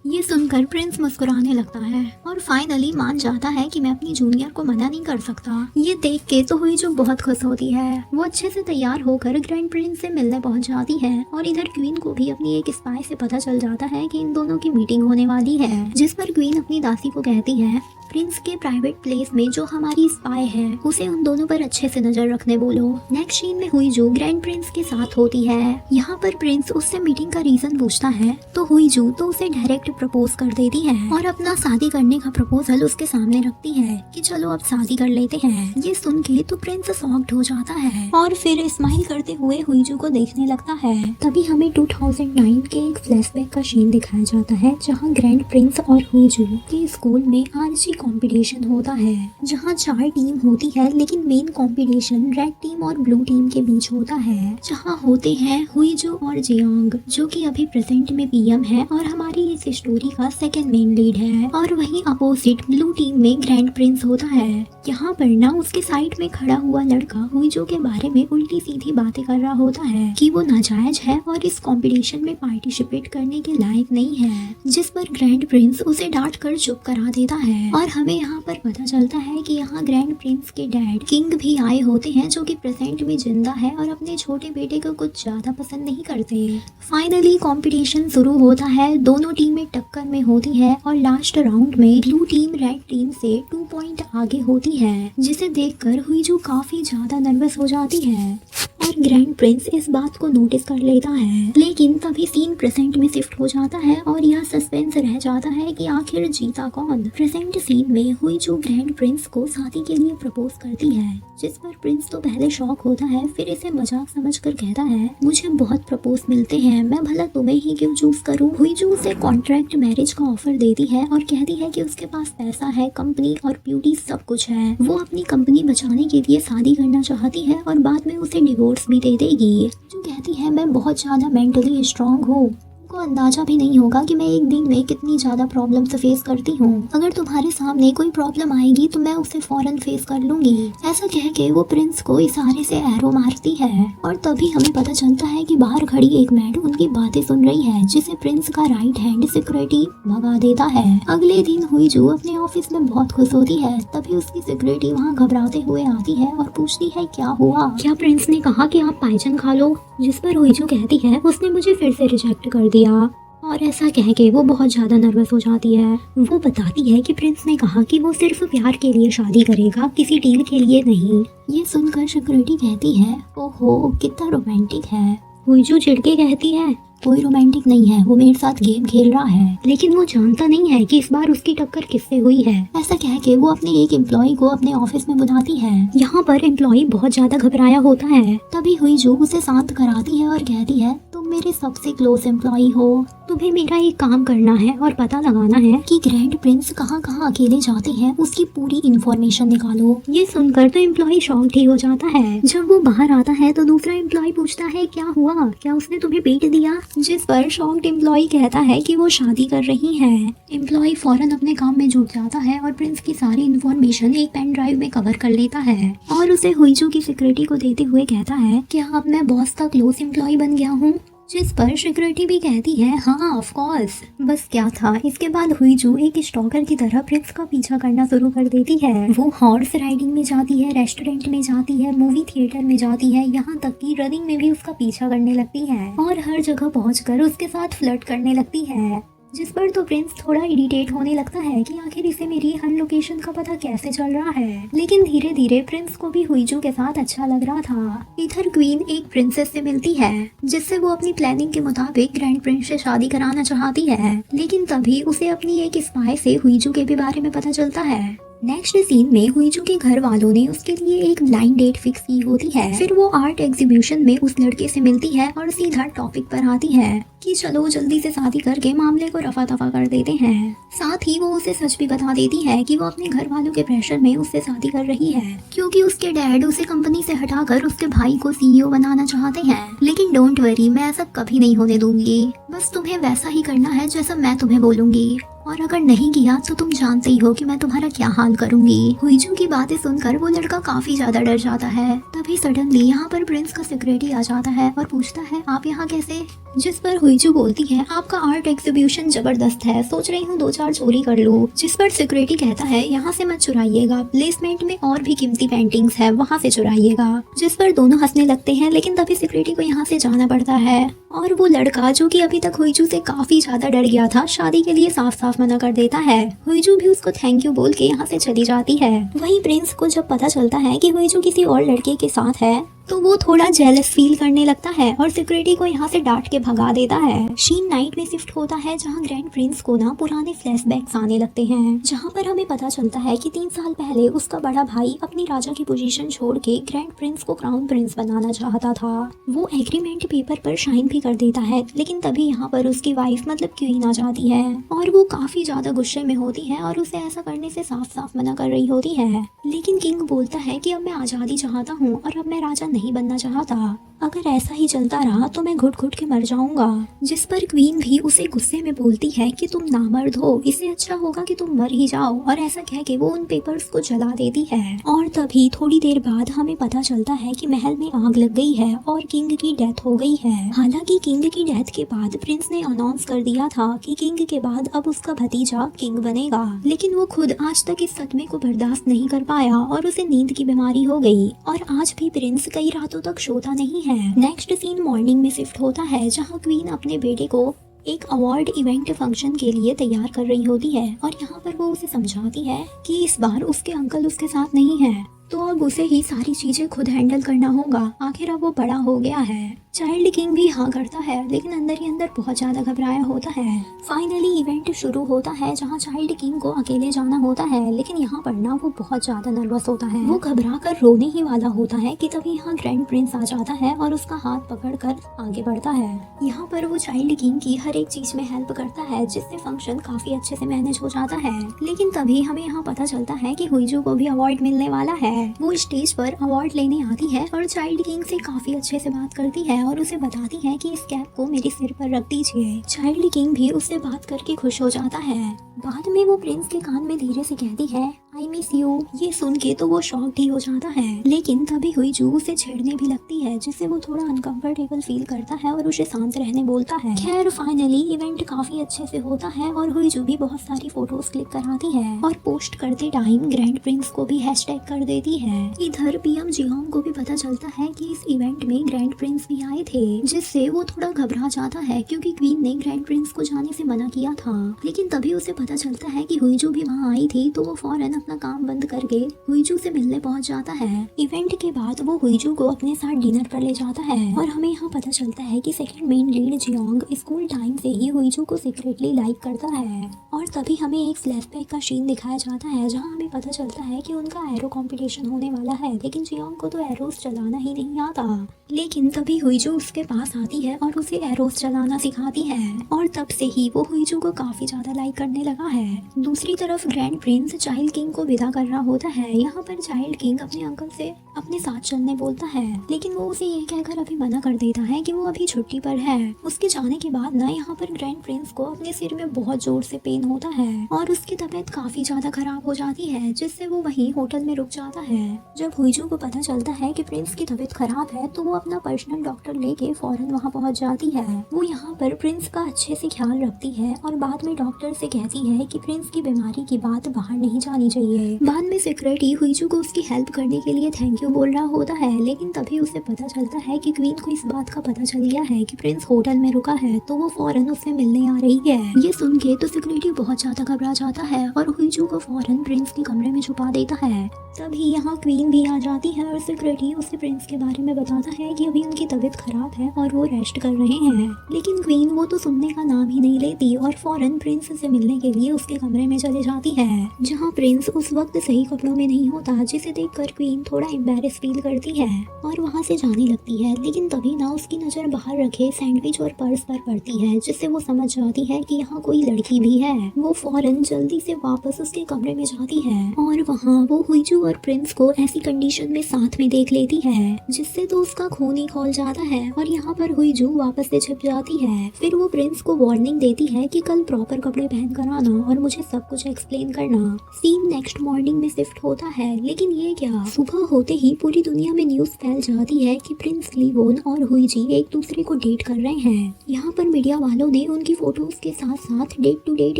ये सुनकर प्रिंस मुस्कुराने लगता है और फाइनली मान जाता है कि मैं अपनी जूनियर को मना नहीं कर सकता। ये देख के तो हुई जो बहुत खुश होती है। वो अच्छे से तैयार होकर ग्रैंड प्रिंस से मिलने पहुंच जाती है और इधर क्वीन को भी अपनी एक स्पाई से पता चल जाता है कि इन दोनों की मीटिंग होने वाली है, जिस पर क्वीन अपनी दासी को कहती है प्रिंस के प्राइवेट प्लेस में जो हमारी स्पाई है उसे उन दोनों पर अच्छे से नजर रखने बोलो। नेक्स्ट सीन में हुई जो ग्रैंड प्रिंस के साथ होती है। यहाँ पर प्रिंस उससे मीटिंग का रीजन पूछता है तो हुई जो तो उसे डायरेक्ट प्रपोज कर देती है और अपना शादी करने का प्रपोजल उसके सामने रखती है कि चलो अब शादी कर लेते हैं। ये सुन के तो प्रिंस शॉक्ड हो जाता है और फिर स्माइल करते हुए हुईजू को देखने लगता है। तभी हमें 2009 के एक फ्लैशबैक का सीन दिखाया जाता है जहाँ ग्रैंड प्रिंस और हुईजू के स्कूल में आरजी कंपटीशन होता है, जहाँ 4 टीम होती है लेकिन मेन कंपटीशन रेड टीम और ब्लू टीम के बीच होता है, जहाँ होते हैं हुईजू और जियांग जो कि अभी प्रेजेंट में पीएम है और हमारी इस स्टोरी का सेकंड मेन लीड है। और वहीं अपोजिट ब्लू टीम में ग्रैंड प्रिंस होता है। यहाँ पर ना उसके साइड में खड़ा हुआ लड़का हुईजू के बारे में उल्टी सीधी बातें कर रहा होता है कि वो नाजायज है और इस कंपटीशन में पार्टिसिपेट करने के लायक नहीं है, जिस पर ग्रैंड प्रिंस उसे डांट कर चुप करा देता है। और हमें यहाँ पर पता चलता है कि यहाँ ग्रैंड प्रिंस के डैड किंग भी आए होते हैं जो कि प्रेजेंट में जिंदा है और अपने छोटे बेटे को कुछ ज्यादा पसंद नहीं करते। फाइनली कंपटीशन शुरू होता है, दोनों टीमें टक्कर में होती है और लास्ट राउंड में ब्लू टीम रेड टीम से 2 पॉइंट आगे होती है, जिसे देखकर हुईजू काफी ज्यादा नर्वस हो जाती है और ग्रैंड प्रिंस इस बात को नोटिस कर लेता है। लेकिन तभी सीन प्रेजेंट में शिफ्ट हो जाता है और यह सस्पेंस रह जाता है कि आखिर जीता कौन। प्रेजेंट सीन में हुईजू ग्रैंड प्रिंस को शादी के लिए प्रपोज करती है, जिस पर प्रिंस तो पहले शॉक होता है, फिर इसे मजाक समझकर कहता है मुझे बहुत प्रपोज मिलते हैं, मैं भला तुम्हें ही क्यों चूज करूं। हुईजू उसे कॉन्ट्रैक्ट मैरिज का ऑफर देती है और कहती है कि उसके पास पैसा है, कंपनी और ब्यूटी सब कुछ है। वो अपनी कंपनी बचाने के लिए शादी करना चाहती है और बाद में उसे डिवोर्स भी दे देगी। जो कहती है मैं बहुत ज्यादा मेंटली स्ट्रांग हूँ, को अंदाजा भी नहीं होगा कि मैं एक दिन में कितनी ज्यादा प्रॉब्लम से फेस करती हूँ। अगर तुम्हारे सामने कोई प्रॉब्लम आएगी तो मैं उसे फौरन फेस कर लूंगी। ऐसा कह के वो प्रिंस को इशारे से एरो मारती है और तभी हमें पता चलता है कि बाहर खड़ी एक मैड उनकी बातें सुन रही है, जिसे प्रिंस का राइट हैंड सिक्योरिटी भगा देता है। अगले दिन हुईजू अपने ऑफिस में बहुत खुश होती है, तभी उसकी सिक्योरिटी वहाँ घबराते हुए आती है और पूछती है क्या हुआ, क्या प्रिंस ने कहा कि आप पाइजन खा लो। जिस पर हुईजू कहती है उसने मुझे फिर से रिजेक्ट कर दिया और ऐसा कह के वो बहुत ज्यादा नर्वस हो जाती है। वो बताती है कि प्रिंस ने कहा कि वो सिर्फ प्यार के लिए शादी करेगा, किसी डील के लिए नहीं। ये सुनकर सिक्योरिटी कहती है ओहो कितना रोमांटिक है। हुईजू चिढ़ के कहती है कोई रोमांटिक नहीं है, वो मेरे साथ गेम खेल रहा है। लेकिन वो जानता नहीं है कि इस बार उसकी टक्कर किससे हुई है। ऐसा कह के वो अपने एक एम्प्लॉय को अपने ऑफिस में बुलाती है। यहाँ पर एम्प्लॉय बहुत ज्यादा घबराया होता है, तभी हुईजू उसे शांत कराती है और कहती है तुम मेरे सबसे क्लोज एम्प्लॉय हो, तुम्हें मेरा एक काम करना है और पता लगाना है कि ग्रैंड प्रिंस कहाँ कहाँ अकेले जाते हैं, उसकी पूरी इन्फॉर्मेशन निकालो। ये सुनकर तो एम्प्लॉय शॉक्ड ही हो जाता है। जब वो बाहर आता है तो दूसरा एम्प्लॉय पूछता है क्या हुआ, क्या उसने तुम्हें पीट दिया। जिस पर शॉक्ड एम्प्लॉय कहता है कि वो शादी कर रही है। एम्प्लॉय फौरन अपने काम में जुट जाता है और प्रिंस की सारी इन्फॉर्मेशन एक पेन ड्राइव में कवर कर लेता है और उसे हुईजू की सिक्योरिटी को देते हुए कहता है कि अब मैं बॉस का क्लोज एम्प्लॉय बन गया हूँ। जिस पर सिक्योरिटी भी कहती है हाँ ऑफ कोर्स। बस क्या था, इसके बाद हुईजू एक स्टॉकर की तरह प्रिंस का पीछा करना शुरू कर देती है। वो हॉर्स राइडिंग में जाती है, रेस्टोरेंट में जाती है, मूवी थिएटर में जाती है, यहाँ तक कि रनिंग में भी उसका पीछा करने लगती है और हर जगह पहुंचकर उसके साथ फ्लर्ट करने लगती है। जिस पर तो प्रिंस थोड़ा इरिटेट होने लगता है कि आखिर इसे मेरी हर लोकेशन का पता कैसे चल रहा है। लेकिन धीरे धीरे प्रिंस को भी हुईजू के साथ अच्छा लग रहा था। इधर क्वीन एक प्रिंसेस से मिलती है जिससे वो अपनी प्लानिंग के मुताबिक ग्रैंड प्रिंस से शादी कराना चाहती है। लेकिन तभी उसे अपनी एक स्पाई से हुईजू के भी बारे में पता चलता है। नेक्स्ट सीन में हुईजू के घर वालों ने उसके लिए एक ब्लाइंड डेट फिक्स की होती है। फिर वो आर्ट एग्जीबिशन में उस लड़के से मिलती है और सीधा टॉपिक पर आती है कि चलो जल्दी से शादी करके मामले को रफा दफा कर देते हैं। साथ ही वो उसे सच भी बता देती है कि वो अपने घर वालों के प्रेशर में उससे शादी कर रही है क्योंकि उसके डैड उसे कंपनी से हटाकर उसके भाई को सीईओ बनाना चाहते हैं। लेकिन डोंट वरी, मैं ऐसा कभी नहीं होने दूंगी। बस तुम्हें वैसा ही करना है जैसा मैं तुम्हें बोलूंगी, और अगर नहीं किया तो तुम जानते ही हो कि मैं तुम्हारा क्या हाल करूंगी। हुईजू की बातें सुनकर वो लड़का काफी ज्यादा डर जाता है। तभी सडनली यहाँ पर प्रिंस का सिक्योरिटी आ जाता है और पूछता है आप यहाँ कैसे। जिस पर हुईजू बोलती है आपका आर्ट एग्जीबिशन जबरदस्त है, सोच रही हूँ 2-4 चोरी कर लूँ। जिस पर सिक्योरिटी कहता है यहाँ से मत चुराइएगा, प्लेसमेंट में और भी कीमती पेंटिंग्स है वहाँ से चुराइएगा। जिस पर दोनों हंसने लगते हैं, लेकिन तभी सिक्योरिटी को यहाँ से जाना पड़ता है और वो लड़का जो कि अभी तक हुईजू से काफी ज्यादा डर गया था शादी के लिए साफ साफ मना कर देता है। हुईजू भी उसको थैंक यू बोल के यहाँ से चली जाती है। वहीं प्रिंस को जब पता चलता है कि हुईजू किसी और लड़के के साथ है तो वो थोड़ा जेलस फील करने लगता है और सिक्योरिटी को यहाँ से डांट के भगा देता है। शीन नाइट में शिफ्ट होता है जहाँ ग्रैंड प्रिंस को ना पुराने फ्लैशबैक्स आने लगते हैं, जहाँ पर हमें पता चलता है कि 3 साल पहले उसका बड़ा भाई अपनी राजा की पोजीशन छोड़ के ग्रैंड प्रिंस को क्राउन प्रिंस बनाना चाहता था। वो एग्रीमेंट पेपर पर साइन भी कर देता है, लेकिन तभी यहाँ पर उसकी वाइफ मतलब क्वीन आ जाती है और वो काफी ज्यादा गुस्से में होती है और उसे ऐसा करने से साफ साफ मना कर रही होती है। लेकिन किंग बोलता है कि अब मैं आजादी चाहता हूँ और अब मैं राजा नहीं बनना चाहता, अगर ऐसा ही चलता रहा तो मैं घुट घुट के मर जाऊंगा। जिस पर क्वीन भी उसे गुस्से में बोलती है कि तुम नामर्द हो, इससे अच्छा होगा कि तुम मर ही जाओ, और ऐसा कह के वो उन पेपर्स को जला देती है। और तभी थोड़ी देर बाद हमें पता चलता है कि महल में आग लग गई है और किंग की डेथ हो गई है। हालांकि किंग की डेथ के बाद प्रिंस ने अनाउंस कर दिया था कि किंग के बाद अब उसका भतीजा किंग बनेगा, लेकिन वो खुद आज तक इस सदमे को बर्दाश्त नहीं कर पाया और उसे नींद की बीमारी हो गई और आज भी प्रिंस कई रातों तक सोता नहीं है। नेक्स्ट सीन मॉर्निंग में शिफ्ट होता है जहाँ क्वीन अपने बेटे को एक अवार्ड इवेंट फंक्शन के लिए तैयार कर रही होती है और यहाँ पर वो उसे समझाती है कि इस बार उसके अंकल उसके साथ नहीं है तो अब उसे ही सारी चीजें खुद हैंडल करना होगा, आखिर अब वो बड़ा हो गया है। चाइल्ड किंग भी हाँ करता है, लेकिन अंदर ही अंदर बहुत ज्यादा घबराया होता है। फाइनली इवेंट शुरू होता है जहाँ चाइल्ड किंग को अकेले जाना होता है, लेकिन यहाँ पर ना वो बहुत ज्यादा नर्वस होता है। वो घबरा कर रोने ही वाला होता है कि तभी यहाँ ग्रैंड प्रिंस आ जाता है और उसका हाथ पकड़ कर आगे बढ़ता है। यहाँ पर वो चाइल्ड किंग की हर एक चीज में हेल्प करता है, जिससे फंक्शन काफी अच्छे से मैनेज हो जाता है। लेकिन तभी हमें यहाँ पता चलता है कि हुईजू को भी अवार्ड मिलने वाला है। वो स्टेज पर अवार्ड लेने आती है और चाइल्ड किंग से काफी अच्छे से बात करती है और उसे बताती है कि इस कैप को मेरे सिर पर रख दीजिए। चाइल्ड किंग भी उससे बात करके खुश हो जाता है। बाद में वो प्रिंस के कान में धीरे से कहती है आई मिस यू। ये सुन के तो वो शॉक्ड ही हो जाता है, लेकिन तभी हुईजू उसे छेड़ने भी लगती है, जिससे वो थोड़ा अनकंफर्टेबल फील करता है और उसे शांत रहने बोलता है। खैर फाइनली इवेंट काफी अच्छे से होता है और हुईजू भी बहुत सारी फोटोज क्लिक कराती है और पोस्ट करते टाइम ग्रैंड प्रिंस को भी हैशटैग कर देती है। इधर पीएम जियोंग को भी पता चलता है कि इस इवेंट में ग्रैंड प्रिंस भी आए थे, जिससे वो थोड़ा घबरा जाता है क्योंकि क्वीन ने ग्रैंड प्रिंस को जाने से मना किया था। लेकिन तभी उसे पता चलता है कि हुईजू भी वहाँ आई थी, तो वो फौरन अपना काम बंद करके हुईजू से मिलने पहुँच जाता है। इवेंट के बाद वो हुईजू को अपने साथ डिनर पर ले जाता है और हमें यहाँ पता चलता है कि second main lead Jeong school time से ही हुईजू को सीक्रेटली लाइक करता है। और तभी हमें एक फ्लैशबैक का सीन दिखाया जाता है जहाँ हमें पता चलता है कि उनका एरो कंपटीशन होने वाला है, लेकिन जियोंग को तो एरोस चलाना ही नहीं आता। लेकिन तभी हुईजू उसके पास आती है और उसे एरोस चलाना सिखाती है और तब से ही वो हुईजू को काफी ज्यादा लाइक करने लगा है। दूसरी तरफ ग्रैंड प्रिंस चाइल्ड किंग को विदा कर रहा होता है। यहाँ पर चाइल्ड किंग अपने अंकल से अपने साथ चलने बोलता है, लेकिन वो उसे ये कहकर अभी मना कर देता है कि वो अभी छुट्टी पर है। उसके जाने के बाद ना यहाँ पर ग्रैंड प्रिंस को अपने सिर में बहुत जोर से पेन होता है और उसकी तबीयत काफी ज्यादा खराब हो जाती है, जिससे वो वहीं होटल में रुक जाता है। जब हुईजू को पता चलता है कि प्रिंस की तबीयत खराब है तो वो अपना पर्सनल डॉक्टर लेके फौरन वहाँ पहुँच जाती है। वो यहाँ पर प्रिंस का अच्छे से ख्याल रखती है और बाद में डॉक्टर से कहती है कि प्रिंस की बीमारी की बात बाहर नहीं जानी चाहिए। बाद में सिक्योरिटी हुईजू को उसकी हेल्प करने के लिए थैंक यू बोल रहा होता है, लेकिन तभी उसे पता चलता है कि क्वीन को इस बात का पता चल गया है कि प्रिंस होटल में रुका है, तो वो फौरन उससे मिलने आ रही है। ये सुन के तो सिक्योरिटी बहुत ज्यादा घबरा जाता है और हुईजू को फौरन प्रिंस के कमरे में छुपा देता है। तभी यहाँ क्वीन भी आ जाती है और सिक्योरिटी उसे प्रिंस के बारे में बताता है कि अभी उनकी तबीयत खराब है और वो रेस्ट कर रहे हैं। लेकिन क्वीन वो तो सुनने का नाम ही नहीं लेती और फौरन प्रिंस से मिलने के लिए उसके कमरे में चले जाती है, जहाँ प्रिंस उस वक्त सही कपड़ों में नहीं होता, जिसे देखकर क्वीन थोड़ा एम्बैरेस फील करती है और वहाँ से जाने लगती है। लेकिन तभी ना उसकी नजर बाहर रखे सैंडविच और पर्स पर पड़ती है, जिससे वो समझ जाती है कि यहाँ कोई लड़की भी है। वो फौरन जल्दी से वापस उसके कमरे में जाती है और वहाँ वो हुईजू और प्रिंस को ऐसी कंडीशन में साथ में देख लेती है, जिससे तो उसका खून ही खौल जाता है और यहाँ पर हुईजू वापस से छिप जाती है। फिर वो प्रिंस को वार्निंग देती है कि कल प्रॉपर कपड़े पहन कर आना और मुझे सब कुछ एक्सप्लेन करना। सीन नेक्स्ट मॉर्निंग में शिफ्ट होता है। लेकिन ये क्या, सुबह होते ही पूरी दुनिया में न्यूज फैल जाती है कि प्रिंस लीवोन और हुईजी एक दूसरे को डेट कर रहे हैं। यहाँ पर मीडिया वालों ने उनकी फोटोज के साथ साथ डेट टू डेट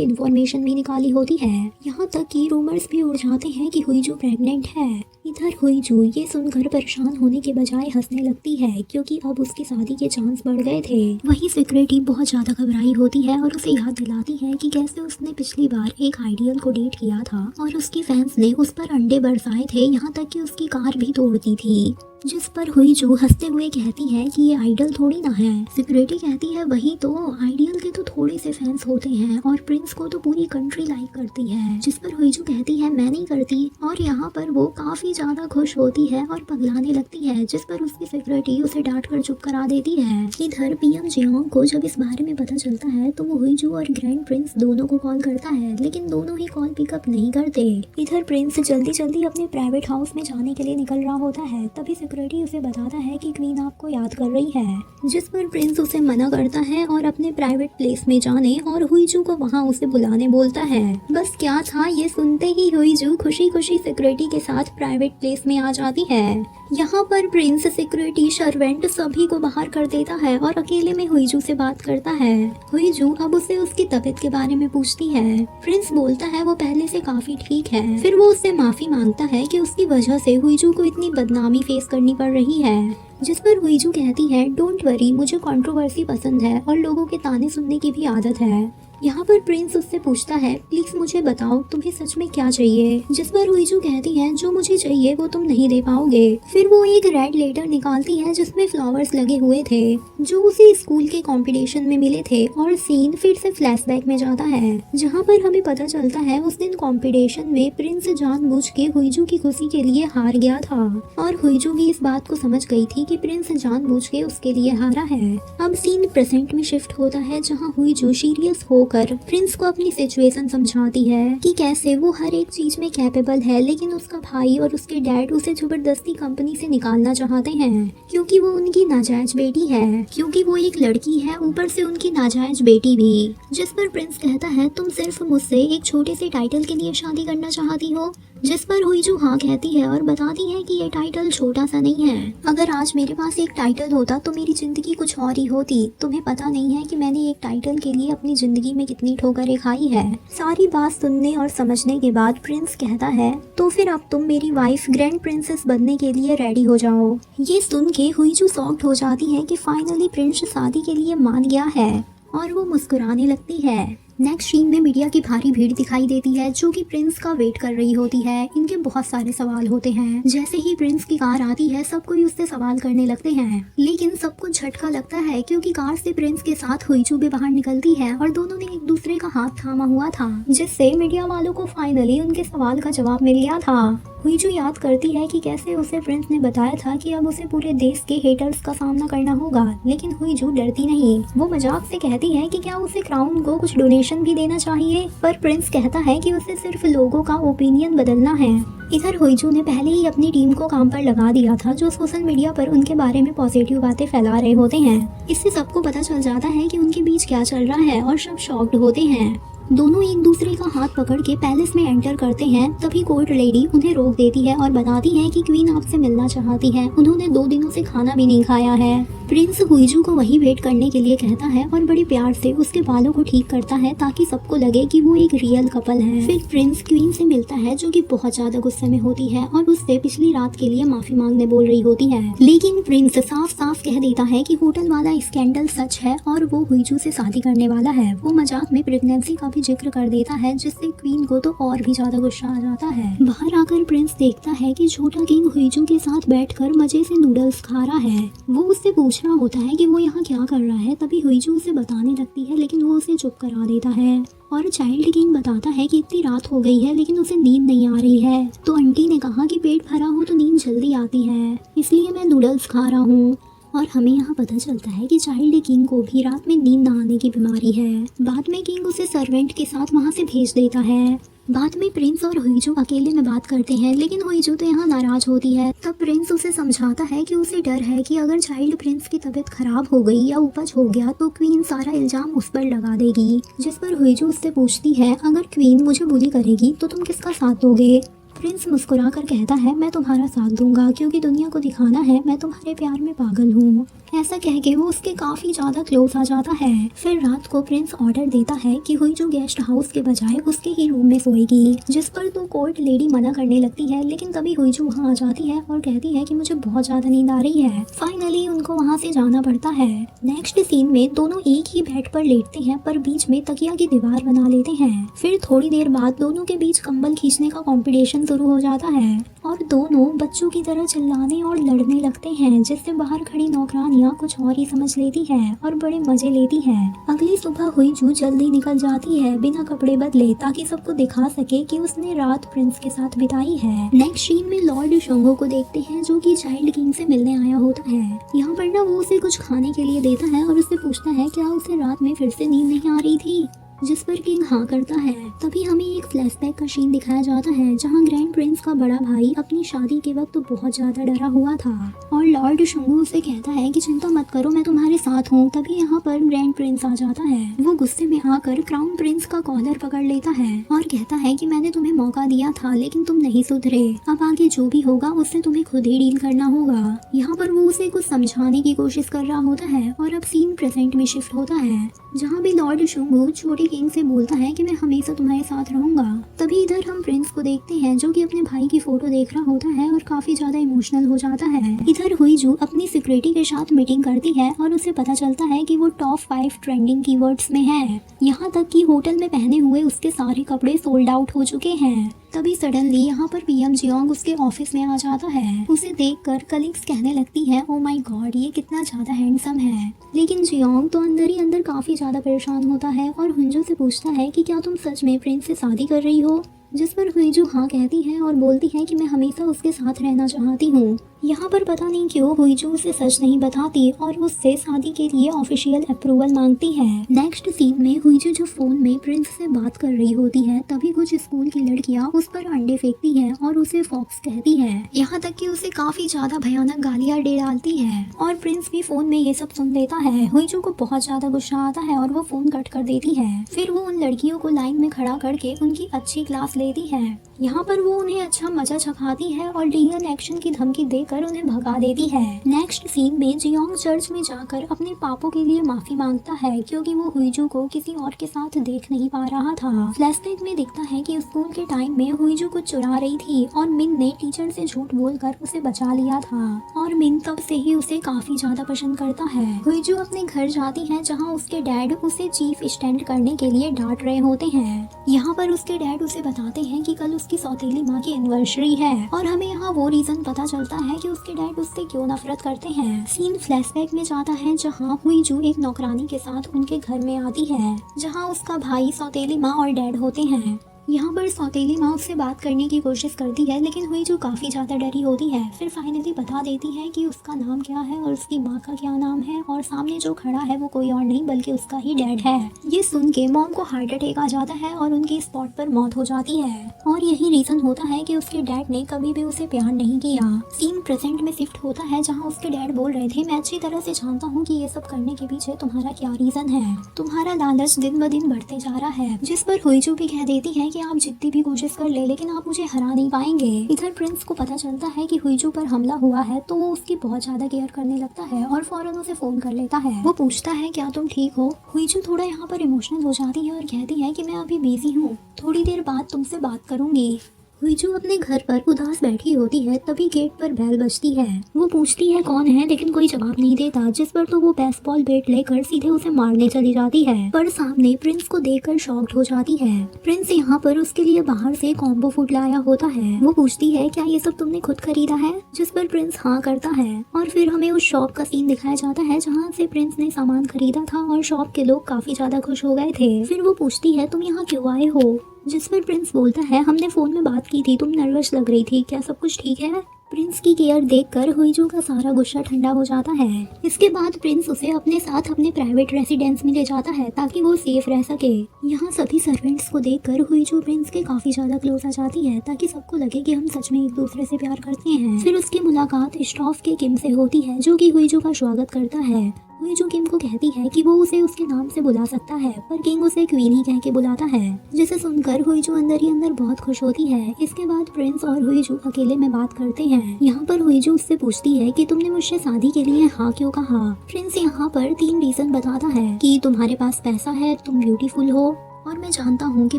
इन्फॉर्मेशन भी निकाली होती है। यहाँ तक कि रूमर्स भी उड़ जाते हैं कि हुईजू प्रेग्नेंट है। इधर हुईजू ये सुनकर परेशान होने के बजाय हंसने लगती है, क्योंकि अब उसकी शादी के चांस बढ़ गए थे। वहीं सिक्योरिटी बहुत ज्यादा घबराई होती है और उसे याद दिलाती है कि कैसे उसने पिछली बार एक आइडियल को डेट किया था और उसकी फैंस ने उस पर अंडे बरसाए थे, यहाँ तक कि उसकी कार भी तोड़ दी थी। जिस पर हुईजू हंसते हुए कहती है कि ये आइडल थोड़ी ना है। सिक्योरिटी कहती है वही तो, आइडियल के तो थोड़े से फैंस होते हैं और प्रिंस को तो पूरी कंट्री लाइक करती है। जिस पर हुईजू कहती है मैं नहीं करती, और यहाँ पर वो काफी ज्यादा खुश होती है और पगलाने लगती है। जिस पर उसकी सिक्योरिटी उसे डांट कर चुप करा देती है। इधर पीएम जियोंग को जब इस बारे में पता चलता है तो वो हुईजू और ग्रैंड प्रिंस दोनों को कॉल करता है, लेकिन दोनों ही कॉल पिकअप नहीं करते। इधर प्रिंस जल्दी जल्दी अपने प्राइवेट हाउस में जाने के लिए निकल रहा होता है, तभी सिक्योरिटी उसे बताता है कि क्वीन आपको याद कर रही है। जिस पर प्रिंस उसे मना करता है और अपने प्राइवेट प्लेस में जाने और हुईजू को वहाँ उसे बुलाने बोलता है। बस क्या था, ये सुनते ही हुईजू खुशी खुशी सिक्योरिटी के साथ प्राइवेट प्लेस में आ जाती है। यहाँ पर प्रिंस, सिक्योरिटी, सर्वेंट सभी को बाहर कर देता है और अकेले में हुईजू से बात करता है। हुईजू अब उसे उसकी तबीयत के बारे में पूछती है। प्रिंस बोलता है वो पहले से काफी ठीक है। फिर वो उससे माफी मांगता है कि उसकी वजह से हुईजू को इतनी बदनामी फेस करनी पड़ रही है। जिस पर हुईजू कहती है डोंट वरी, मुझे कंट्रोवर्सी पसंद है और लोगों के ताने सुनने की भी आदत है। यहाँ पर प्रिंस उससे पूछता है प्लीज मुझे बताओ तुम्हें सच में क्या चाहिए। जिस पर हुईजू कहती है जो मुझे चाहिए वो तुम नहीं दे पाओगे। फिर वो एक रेड लेटर निकालती है जिसमें फ्लावर्स लगे हुए थे जो उसे स्कूल के कंपटीशन में मिले थे, और सीन फिर से फ्लैशबैक में जाता है जहाँ पर हमें पता चलता है उस दिन कंपटीशन में प्रिंस जानबूझ के हुईजू की खुशी के लिए हार गया था, और हुईजू भी इस बात को समझ गई थी कि प्रिंस जानबूझ के उसके लिए हारा है। अब सीन प्रेजेंट में शिफ्ट होता है जहाँ हुईजू सीरियस होकर प्रिंस को अपनी सिचुएशन समझाती है कि कैसे वो हर एक चीज में कैपेबल है, लेकिन उसका भाई और उसके डैड उसे जबरदस्ती कंपनी से निकालना चाहते हैं क्योंकि वो उनकी नाजायज बेटी है, क्योंकि वो एक लड़की है, ऊपर से उनकी नाजायज बेटी भी। जिस पर प्रिंस कहता है तुम सिर्फ मुझसे एक छोटे से टाइटल के लिए शादी करना चाहती हो। जिस पर हुईजू हाँ कहती है और बताती है कि ये टाइटल छोटा सा नहीं है। अगर आज मेरे पास एक टाइटल होता तो मेरी जिंदगी कुछ और ही होती। तुम्हें पता नहीं है कि मैंने एक टाइटल के लिए अपनी जिंदगी में कितनी ठोकरें खाई है। सारी बात सुनने और समझने के बाद प्रिंस कहता है तो फिर अब तुम मेरी वाइफ ग्रैंड प्रिंसेस बनने के लिए रेडी हो जाओ। ये सुन के हुईजू शॉक्ड हो जाती है कि फाइनली प्रिंस शादी के लिए मान गया है और वो मुस्कुराने लगती है। नेक्स्ट सीन में मीडिया की भारी भीड़ दिखाई देती है जो कि प्रिंस का वेट कर रही होती है। इनके बहुत सारे सवाल होते हैं। जैसे ही प्रिंस की कार आती है सब कोई उससे सवाल करने लगते हैं, लेकिन सबको झटका लगता है क्योंकि कार से प्रिंस के साथ हुईजू भी बाहर निकलती है और दोनों ने एक दूसरे का हाथ थामा हुआ था, जिससे मीडिया वालों को फाइनली उनके सवाल का जवाब मिल गया था। हुईजू याद करती है कि कैसे उसे प्रिंस ने बताया था कि अब उसे पूरे देश के हेटर्स का सामना करना होगा, लेकिन हुईजू डरती नहीं। वो मजाक से कहती है कि क्या उसे क्राउन को कुछ डोनेशन भी देना चाहिए, पर प्रिंस कहता है कि उसे सिर्फ लोगों का ओपिनियन बदलना है। इधर हुईजू ने पहले ही अपनी टीम को काम पर लगा दिया था जो सोशल मीडिया पर उनके बारे में पॉजिटिव बातें फैला रहे होते हैं। इससे सबको पता चल जाता है कि उनके बीच क्या चल रहा है और सब शॉक्ड होते हैं। दोनों एक दूसरे का हाथ पकड़ के पैलेस में एंटर करते हैं, तभी कोर्ट लेडी उन्हें रोक देती है और बताती है कि क्वीन आपसे मिलना चाहती है। उन्होंने 2 दिनों से खाना भी नहीं खाया है। प्रिंस हुईजू को वहीं वेट करने के लिए कहता है और बड़े प्यार से उसके बालों को ठीक करता है ताकि सबको लगे कि वो एक रियल कपल है। फिर प्रिंस क्वीन से मिलता है जो कि बहुत ज्यादा गुस्से में होती है और उससे पिछली रात के लिए माफी मांगने बोल रही होती है, लेकिन प्रिंस साफ साफ कह देता है कि होटल वाला स्कैंडल सच है और वो हुईजू से शादी करने वाला है। वो मजाक में प्रेगनेंसी का भी जिक्र कर देता है जिससे क्वीन को तो और भी ज्यादा गुस्सा आ जाता है। बाहर आकर प्रिंस देखता है कि छोटा किंग हुईजू के साथ बैठकर मजे से नूडल्स खा रहा है। वो उससे पूछ रहा होता है कि वो यहाँ क्या कर रहा है, तभी हुईजू उसे बताने लगती है, लेकिन वो उसे चुप करा देता है। और चाइल्ड किंग बताता है कि इतनी रात हो गई है लेकिन उसे नींद नहीं आ रही है, तो आंटी ने कहा कि पेट भरा हो तो नींद जल्दी आती है, इसलिए मैं नूडल्स खा रहा हूँ। और हमें यहाँ पता चलता है कि चाइल्ड किंग को भी रात में नींद न आने की बीमारी है। बाद में किंग उसे सर्वेंट के साथ वहाँ से भेज देता है। बाद में प्रिंस और हुईजू अकेले में बात करते हैं, लेकिन हुईजू तो यहाँ नाराज होती है। तब प्रिंस उसे समझाता है कि उसे डर है कि अगर चाइल्ड प्रिंस की तबीयत खराब हो गई या उपज हो गया तो क्वीन सारा इल्जाम उस पर लगा देगी। जिस पर हुईजू उससे पूछती है, अगर क्वीन मुझे बुली करेगी तो तुम किसका साथ दोगे? प्रिंस मुस्कुरा कर कहता है, मैं तुम्हारा साथ दूंगा क्योंकि दुनिया को दिखाना है मैं तुम्हारे प्यार में पागल हूँ। ऐसा कह के वो उसके काफी ज्यादा क्लोज आ जाता है। फिर रात को प्रिंस ऑर्डर देता है कि हुईजू गेस्ट हाउस के बजाय उसके ही रूम में सोएगी, जिस पर तो कोर्ट लेडी मना करने लगती है, लेकिन तभी हुईजू वहाँ आ जाती है और कहती है कि मुझे बहुत ज्यादा नींद आ रही है। फाइनली उनको वहाँ से जाना पड़ता है। नेक्स्ट सीन में दोनों एक ही बेड पर लेटते हैं पर बीच में तकिया की दीवार बना लेते हैं। फिर थोड़ी देर बाद दोनों के बीच कंबल खींचने का कंपटीशन शुरू हो जाता है और दोनों बच्चों की तरह चिल्लाने और लड़ने लगते हैं, जिससे बाहर खड़ी नौकरानियां कुछ और ही समझ लेती है और बड़े मजे लेती है। अगली सुबह हुईजू जल्दी निकल जाती है बिना कपड़े बदले, ताकि सबको दिखा सके कि उसने रात प्रिंस के साथ बिताई है। नेक्स्ट सीन में लॉर्ड शोंगो को देखते हैं जो कि चाइल्ड किंग से मिलने आया होता है। यहाँ पर ना वो उसे कुछ खाने के लिए देता है और उससे पूछता है क्या उसे रात में फिर से नींद नहीं आ रही थी, जिस पर किंग हाँ करता है। तभी हमें एक फ्लैशबैक का सीन दिखाया जाता है जहाँ ग्रैंड प्रिंस का बड़ा भाई अपनी शादी के वक्त तो बहुत ज्यादा डरा हुआ था और लॉर्ड शोंगू उसे कहता है कि चिंता मत करो मैं तुम्हारे साथ हूँ। तभी यहाँ पर ग्रैंड प्रिंस आ जाता है। वो गुस्से में आकर क्राउन प्रिंस का कॉलर पकड़ लेता है और कहता है कि मैंने तुम्हें मौका दिया था लेकिन तुम नहीं सुधरे, अब आगे जो भी होगा उससे तुम्हें खुद ही डील करना होगा। यहाँ पर वो उसे कुछ समझाने की कोशिश कर रहा होता है और अब सीन प्रेजेंट में शिफ्ट होता है जहाँ भी लॉर्ड शोंगू छोटी किंग से बोलता है कि मैं हमेशा तुम्हारे साथ रहूंगा। तभी इधर हम प्रिंस को देखते हैं जो कि अपने भाई की फोटो देख रहा होता है और काफी ज्यादा इमोशनल हो जाता है। इधर हुईजू अपनी सिक्योरिटी के साथ मीटिंग करती है और उसे पता चलता है कि वो टॉप 5 ट्रेंडिंग कीवर्ड्स में है। यहाँ तक कि होटल में पहने हुए उसके सारे कपड़े सोल्ड आउट हो चुके हैं। तभी सडनली यहाँ पर पीएम जियोंग उसके ऑफिस में आ जाता है। उसे देखकर कलीग्स कहने लगती है, ओ माय गॉड ये कितना ज्यादा हैंडसम है। लेकिन जियोंग तो अंदर ही अंदर काफी ज्यादा परेशान होता है और हुंजू से पूछता है कि क्या तुम सच में प्रिंस से शादी कर रही हो, जिस पर हुईजू हाँ कहती है और बोलती है कि मैं हमेशा उसके साथ रहना चाहती हूँ। यहाँ पर पता नहीं क्यों हुईजू उसे सच नहीं बताती और उससे शादी के लिए ऑफिशियल अप्रूवल मांगती है। नेक्स्ट सीन में हुईजू जो फोन में प्रिंस से बात कर रही होती है तभी कुछ स्कूल की लड़कियाँ उस पर अंडे फेंकती है और उसे फॉक्स कहती है। यहाँ तक कि उसे काफी ज्यादा भयानक गालियाँ दे डालती है और प्रिंस भी फोन में ये सब सुन लेता है। हुईजू को बहुत ज्यादा गुस्सा आता है और वो फोन कट कर देती है। फिर वो उन लड़कियों को लाइन में खड़ा करके उनकी अच्छी क्लास लेती है। यहाँ पर वो उन्हें अच्छा मजा चखाती है और लीगल एक्शन की धमकी देकर उन्हें भगा देती है। नेक्स्ट सीन में जियोंग चर्च में जाकर अपने पापों के लिए माफी मांगता है क्योंकि वो हुईजू को किसी और के साथ देख नहीं पा रहा था। फ्लैशबैक में दिखता है कि स्कूल के टाइम में हुईजू कुछ चुरा रही थी और मिन ने टीचर से झूठ बोलकर उसे बचा लिया था और मिन तब से ही उसे काफी ज्यादा पसंद करता है। हुईजू अपने घर जाती है जहाँ उसके डैड उसे चीफ स्टैंड करने के लिए डांट रहे होते हैं। यहाँ पर उसके डैड उसे बताते हैं कि कल उसकी सौतेली माँ की एनिवर्सरी है और हमें यहाँ वो रीजन पता चलता है कि उसके डैड उससे क्यों नफरत करते हैं। सीन फ्लैशबैक में जाता है जहाँ हुईजू एक नौकरानी के साथ उनके घर में आती है जहाँ उसका भाई सौतेली माँ और डैड होते हैं। यहाँ पर सौतेली माँ उससे बात करने की कोशिश करती है लेकिन हुईजू काफी ज्यादा डरी होती है। फिर फाइनली बता देती है कि उसका नाम क्या है और उसकी माँ का क्या नाम है और सामने जो खड़ा है वो कोई और नहीं बल्कि उसका ही डैड है। ये सुन के मॉम को हार्ट अटैक आ जाता है और उनकी स्पॉट पर मौत हो जाती है और यही रीजन होता है कि उसके डैड ने कभी भी उसे प्यार नहीं किया। सीन प्रेजेंट में शिफ्ट होता है जहाँ उसके डैड बोल रहे थे, मैं अच्छी तरह से जानता हूँ कि ये सब करने के पीछे तुम्हारा क्या रीजन है, तुम्हारा लालच दिन ब दिन बढ़ते जा रहा है। जिस पर हुईजू भी कह देती है कि आप जितनी भी कोशिश कर ले लेकिन आप मुझे हरा नहीं पाएंगे। इधर प्रिंस को पता चलता है कि हुईजू पर हमला हुआ है तो वो उसकी बहुत ज्यादा केयर करने लगता है और फौरन उसे फोन कर लेता है। वो पूछता है क्या तुम ठीक हो। हुईजू थोड़ा यहाँ पर इमोशनल हो जाती है और कहती है कि मैं अभी बिजी हूँ, थोड़ी देर बाद तुमसे बात करूंगी। हुईजू अपने घर पर उदास बैठी होती है तभी गेट पर बेल बजती है। वो पूछती है कौन है लेकिन कोई जवाब नहीं देता, जिस पर तो वो बेसबॉल बैट लेकर सीधे उसे मारने चली जाती है पर सामने प्रिंस को देखकर शॉक्ड हो जाती है। प्रिंस यहाँ पर उसके लिए बाहर से कॉम्बो फूड लाया होता है। वो पूछती है क्या ये सब तुमने खुद खरीदा है, जिस पर प्रिंस हाँ करता है और फिर हमें उस शॉप का सीन दिखाया जाता है जहाँ से प्रिंस ने सामान खरीदा था और शॉप के लोग काफी ज्यादा खुश हो गए थे। फिर वो पूछती है तुम यहाँ क्यों आए हो, जिस पर प्रिंस बोलता है हमने फोन में बात की थी, तुम नर्वस लग रही थी, क्या सब कुछ ठीक है। प्रिंस की केयर देखकर हुईजू का सारा गुस्सा ठंडा हो जाता है। इसके बाद प्रिंस उसे अपने साथ अपने प्राइवेट रेसिडेंस में ले जाता है ताकि वो सेफ रह सके। यहाँ सभी सर्वेंट्स को देखकर हुईजू प्रिंस के काफी ज्यादा क्लोज आ जाती है ताकि सबको लगे कि हम सच में एक दूसरे से प्यार करते हैं। फिर उसकी मुलाकात स्टॉफ के किम से होती है जो कि हुईजू का स्वागत करता है। हुईजू किम को कहती है कि वो उसे उसके नाम से बुला सकता है, पर किंग उसे क्वीन ही कह के बुलाता है, जिसे सुनकर हुईजू अंदर ही अंदर बहुत खुश होती है। इसके बाद प्रिंस और हुईजू अकेले में बात करते हैं। यहाँ पर हुईजू उससे पूछती है कि तुमने मुझसे शादी के लिए हाँ क्यों कहा। प्रिंस यहाँ पर 3 रीजन बताता है कि तुम्हारे पास पैसा है, तुम ब्यूटीफुल हो, और मैं जानता हूँ कि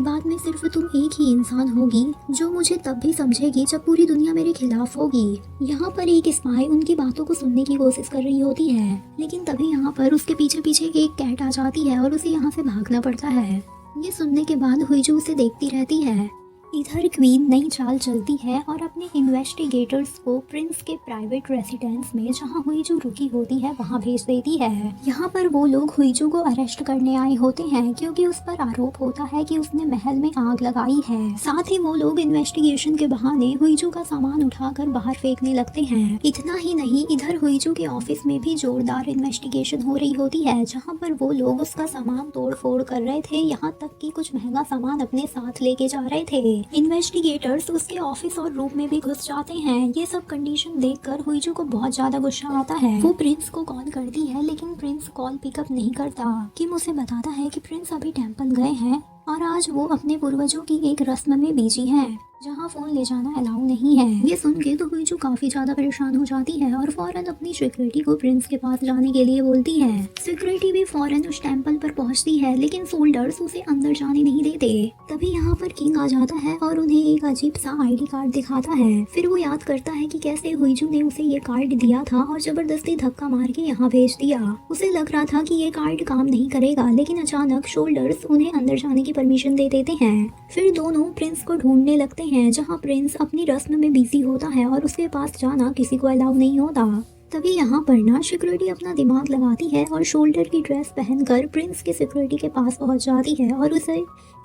बाद में सिर्फ तुम एक ही इंसान होगी जो मुझे तब भी समझेगी जब पूरी दुनिया मेरे खिलाफ होगी। यहाँ पर एक स्पाई उनकी बातों को सुनने की कोशिश कर रही होती है, लेकिन तभी यहाँ पर उसके पीछे पीछे एक कैट आ जाती है और उसे यहाँ से भागना पड़ता है। ये सुनने के बाद हुईजू उसे देखती रहती है। इधर क्वीन नई चाल चलती है और अपने इन्वेस्टिगेटर्स को प्रिंस के प्राइवेट रेसिडेंस में जहां हुईजू रुकी होती है वहां भेज देती है। यहाँ पर वो लोग हुईजू को अरेस्ट करने आए होते हैं क्योंकि उस पर आरोप होता है कि उसने महल में आग लगाई है। साथ ही वो लोग इन्वेस्टिगेशन के बहाने हुईजू का सामान उठाकर बाहर फेंकने लगते हैं। इतना ही नहीं, इधर हुईजू के ऑफिस में भी जोरदार इन्वेस्टिगेशन हो रही होती है जहाँ पर वो लोग उसका सामान तोड़ फोड़ कर रहे थे, यहाँ तक कि कुछ महंगा सामान अपने साथ लेके जा रहे थे। इन्वेस्टिगेटर्स उसके ऑफिस और रूम में भी घुस जाते हैं। ये सब कंडीशन देखकर हुईजू को बहुत ज्यादा गुस्सा आता है। वो प्रिंस को कॉल करती है लेकिन प्रिंस कॉल पिकअप नहीं करता। किम उसे बताता है कि प्रिंस अभी टेंपल गए हैं और आज वो अपने पूर्वजों की एक रस्म में बिजी हैं जहाँ फोन ले जाना अलाउ नहीं है। ये सुन के तो हुईजू काफी ज्यादा परेशान हो जाती है और फौरन अपनी सिक्योरिटी को प्रिंस के पास जाने के लिए बोलती है। सिक्योरिटी भी फौरन उस टेंपल पर पहुंचती है लेकिन सोल्जर्स उसे अंदर जाने नहीं देते। तभी यहाँ पर किंग आ जाता है और उन्हें एक अजीब सा ID कार्ड दिखाता है। फिर वो याद करता है कि कैसे हुईजू ने उसे ये कार्ड दिया था और जबरदस्ती धक्का मार के यहाँ भेज दिया। उसे लग रहा था कि ये कार्ड काम नहीं करेगा, लेकिन अचानक सोल्जर्स उन्हें अंदर जाने की परमिशन दे देते हैं। फिर दोनों प्रिंस को ढूंढने लगते हैं जहां प्रिंस अपनी रस्म में बिजी होता है और उसके पास जाना किसी को अलाउ नहीं होता। तभी यहाँ पर ना सिक्योरिटी अपना दिमाग लगाती है और शोल्डर की ड्रेस पहनकर प्रिंस की सिक्योरिटी के पास पहुंच जाती है और उसे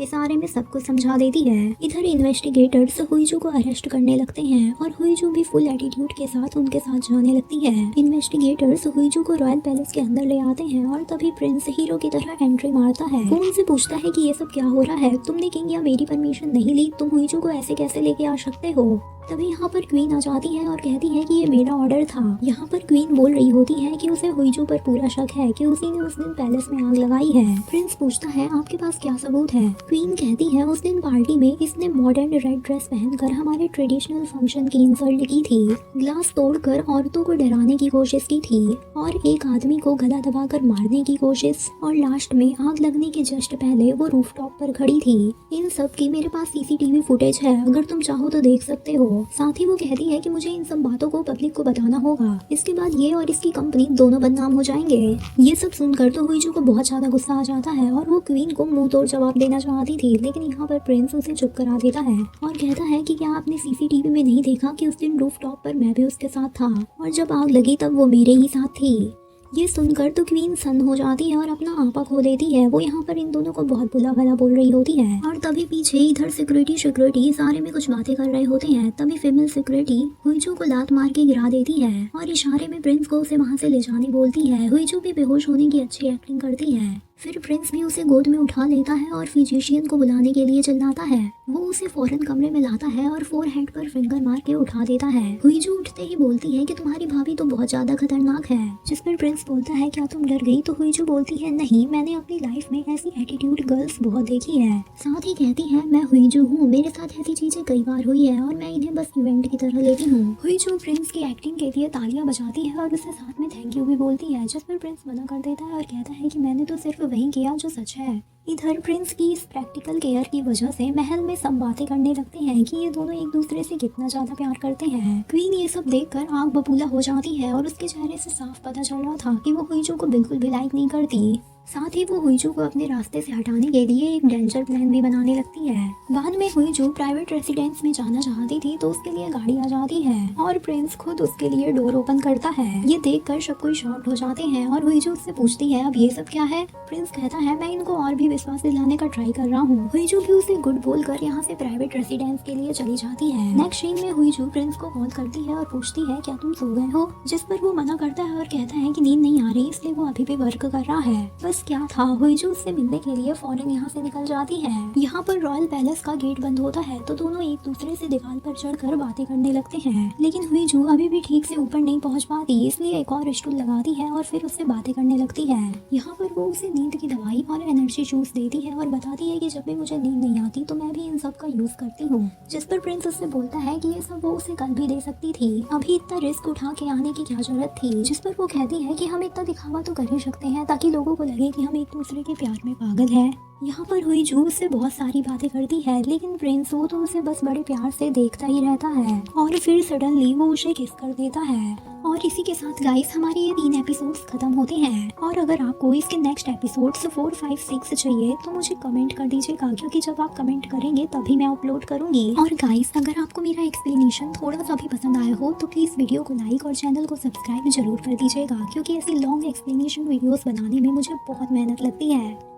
इशारे में सब कुछ समझा देती है। इधर इन्वेस्टिगेटर्स हुईजू को अरेस्ट करने लगते हैं और हुईजू भी फुल एटीट्यूड के साथ उनके साथ जाने लगती है। इन्वेस्टिगेटर्स हुईजू को रॉयल पैलेस के अंदर ले आते हैं और तभी प्रिंस हीरो की तरह एंट्री मारता है। वो उनसे पूछता है कि ये सब क्या हो रहा है, तुमने किंग या मेरी परमिशन नहीं ली, तुम हुईजू को ऐसे कैसे लेके आ सकते हो। तभी यहाँ पर क्वीन आ जाती है और कहती है कि ये मेरा ऑर्डर था। यहाँ पर क्वीन बोल रही होती है कि उसे हुईजू पर पूरा शक है कि उसी ने उस दिन पैलेस में आग लगाई है। प्रिंस पूछता है आपके पास क्या सबूत है। क्वीन कहती है उस दिन पार्टी में इसने मॉडर्न रेड ड्रेस पहनकर हमारे ट्रेडिशनल फंक्शन की इंसल्ट की थी, ग्लास तोड़कर औरतों को डराने की कोशिश की थी और एक आदमी को गला दबाकर मारने की कोशिश, और लास्ट में आग लगने के जस्ट पहले वो रूफटॉप पर खड़ी थी। इन सब की मेरे पास CCTV फुटेज है, अगर तुम चाहो तो देख सकते हो। साथ ही वो कहती है कि मुझे इन सब बातों को पब्लिक को बताना होगा, इसके बाद ये और इसकी कंपनी दोनों बदनाम हो जाएंगे। ये सब सुनकर तो हुईजू को बहुत ज्यादा गुस्सा आ जाता है और वो क्वीन को मुंह तोड़ जवाब देना चाहती थी, लेकिन यहाँ पर प्रिंस उसे चुप करा देता है और कहता है कि क्या आपने CCTV में नहीं देखा कि उस दिन रूफटॉप पर मैं भी उसके साथ था और जब आग लगी तब वो मेरे ही साथ थी। ये सुनकर तो क्वीन सन्न हो जाती है और अपना आपा खो देती है। वो यहाँ पर इन दोनों को बहुत बुला भला बोल रही होती है और तभी पीछे इधर सिक्योरिटी सारे में कुछ बातें कर रहे होते हैं। तभी फीमेल सिक्योरिटी हुईजू को लात मार के गिरा देती है और इशारे में प्रिंस को उसे वहाँ से ले जाने बोलती है। हुईजू भी बेहोश होने की अच्छी एक्टिंग करती है। फिर प्रिंस भी उसे गोद में उठा लेता है और फिजिशियन को बुलाने के लिए चिल्लाता है। वो उसे फौरन कमरे में लाता है और फोरहेड पर फिंगर मार के उठा देता है। हुईजू उठते ही बोलती है कि तुम्हारी भाभी तो बहुत ज्यादा खतरनाक है, जिस पर प्रिंस बोलता है क्या तुम डर गई। तो हुईजू बोलती है नहीं, मैंने अपनी लाइफ में ऐसी एटीट्यूड गर्ल्स बहुत देखी है। साथ ही कहती है मैं हुईजू हूँ, मेरे साथ ऐसी चीजें कई बार हुई है और मैं इन्हें बस इवेंट की तरह लेती हूँ। हुईजू प्रिंस की एक्टिंग के लिए तालियां बजाती है और उसे साथ में थैंक यू भी बोलती है, जिस पर प्रिंस मना कर देता है और कहता है कि मैंने तो सिर्फ वही किया जो सच है। इधर प्रिंस की इस प्रैक्टिकल केयर की वजह से महल में सब बातें करने लगते हैं कि ये दोनों एक दूसरे से कितना ज्यादा प्यार करते हैं। क्वीन ये सब देखकर आग बबूला हो जाती है और उसके चेहरे से साफ पता चल रहा था कि वो हुईजू को बिल्कुल भी लाइक नहीं करती। साथ ही वो हुईजू को अपने रास्ते से हटाने के लिए एक डेंजर प्लान भी बनाने लगती है। बाद में हुईजू प्राइवेट रेसिडेंस में जाना चाहती थी तो उसके लिए गाड़ी आ जाती है और प्रिंस खुद उसके लिए डोर ओपन करता है। ये देखकर सब कोई शॉक्ड हो जाते हैं और हुईजू उससे पूछती है अब ये सब क्या है। प्रिंस कहता है मैं इनको और भी विश्वास दिलाने का ट्राई कर रहा हूँ। हुईजू भी उसे गुड बोलकर यहाँ से प्राइवेट रेसिडेंस के लिए चली जाती है। नेक्स्ट सीन में हुईजू प्रिंस को कॉल करती है और पूछती है क्या तुम सो गए हो, जिस पर वो मना करता है और कहता है कि नींद नहीं आ रही इसलिए वो अभी भी वर्क कर रहा है। बस क्या था, हुईजू उससे मिलने के लिए फौरन यहाँ से निकल जाती है। यहाँ पर रॉयल पैलेस का गेट बंद होता है तो दोनों एक दूसरे से दीवार पर चढ़कर बातें करने लगते हैं, लेकिन हुईजू अभी भी ठीक से ऊपर नहीं पहुँच पाती इसलिए एक और स्टूल लगाती है और फिर उससे बातें करने लगती है। यहाँ पर वो उसे नींद की दवाई और एनर्जी जूस देती है और बताती है कि जब भी मुझे नींद नहीं आती तो मैं भी इन सब का यूज करती हूँ, जिस पर प्रिंस उससे बोलता है कि ये सब वो उसे कल भी दे सकती थी, अभी इतना रिस्क उठा के आने की क्या जरूरत थी। जिस पर वो कहती है कि हम इतना दिखावा तो कर ही सकते हैं ताकि लोगों को लगे कि हम एक दूसरे के प्यार में पागल है। यहाँ पर हुईजू उससे बहुत सारी बातें करती है लेकिन प्रिंस वो तो उसे बस बड़े प्यार से देखता ही रहता है और फिर सडनली वो उसे किस कर देता है। और इसी के साथ गाइस हमारे ये 3 एपिसोड्स खत्म होते हैं और अगर आपको इसके नेक्स्ट एपिसोड्स 4, 5, 6 चाहिए तो मुझे कमेंट कर दीजिएगा, क्योंकि जब आप कमेंट करेंगे तभी मैं अपलोड करूंगी। और गाइस अगर आपको मेरा एक्सप्लेनेशन थोड़ा सा भी पसंद आया हो तो प्लीज वीडियो को लाइक और चैनल को सब्सक्राइब जरूर कर दीजिएगा, क्योंकि ऐसी लॉन्ग एक्सप्लेनेशन वीडियोस बनाने में मुझे बहुत मेहनत लगती है।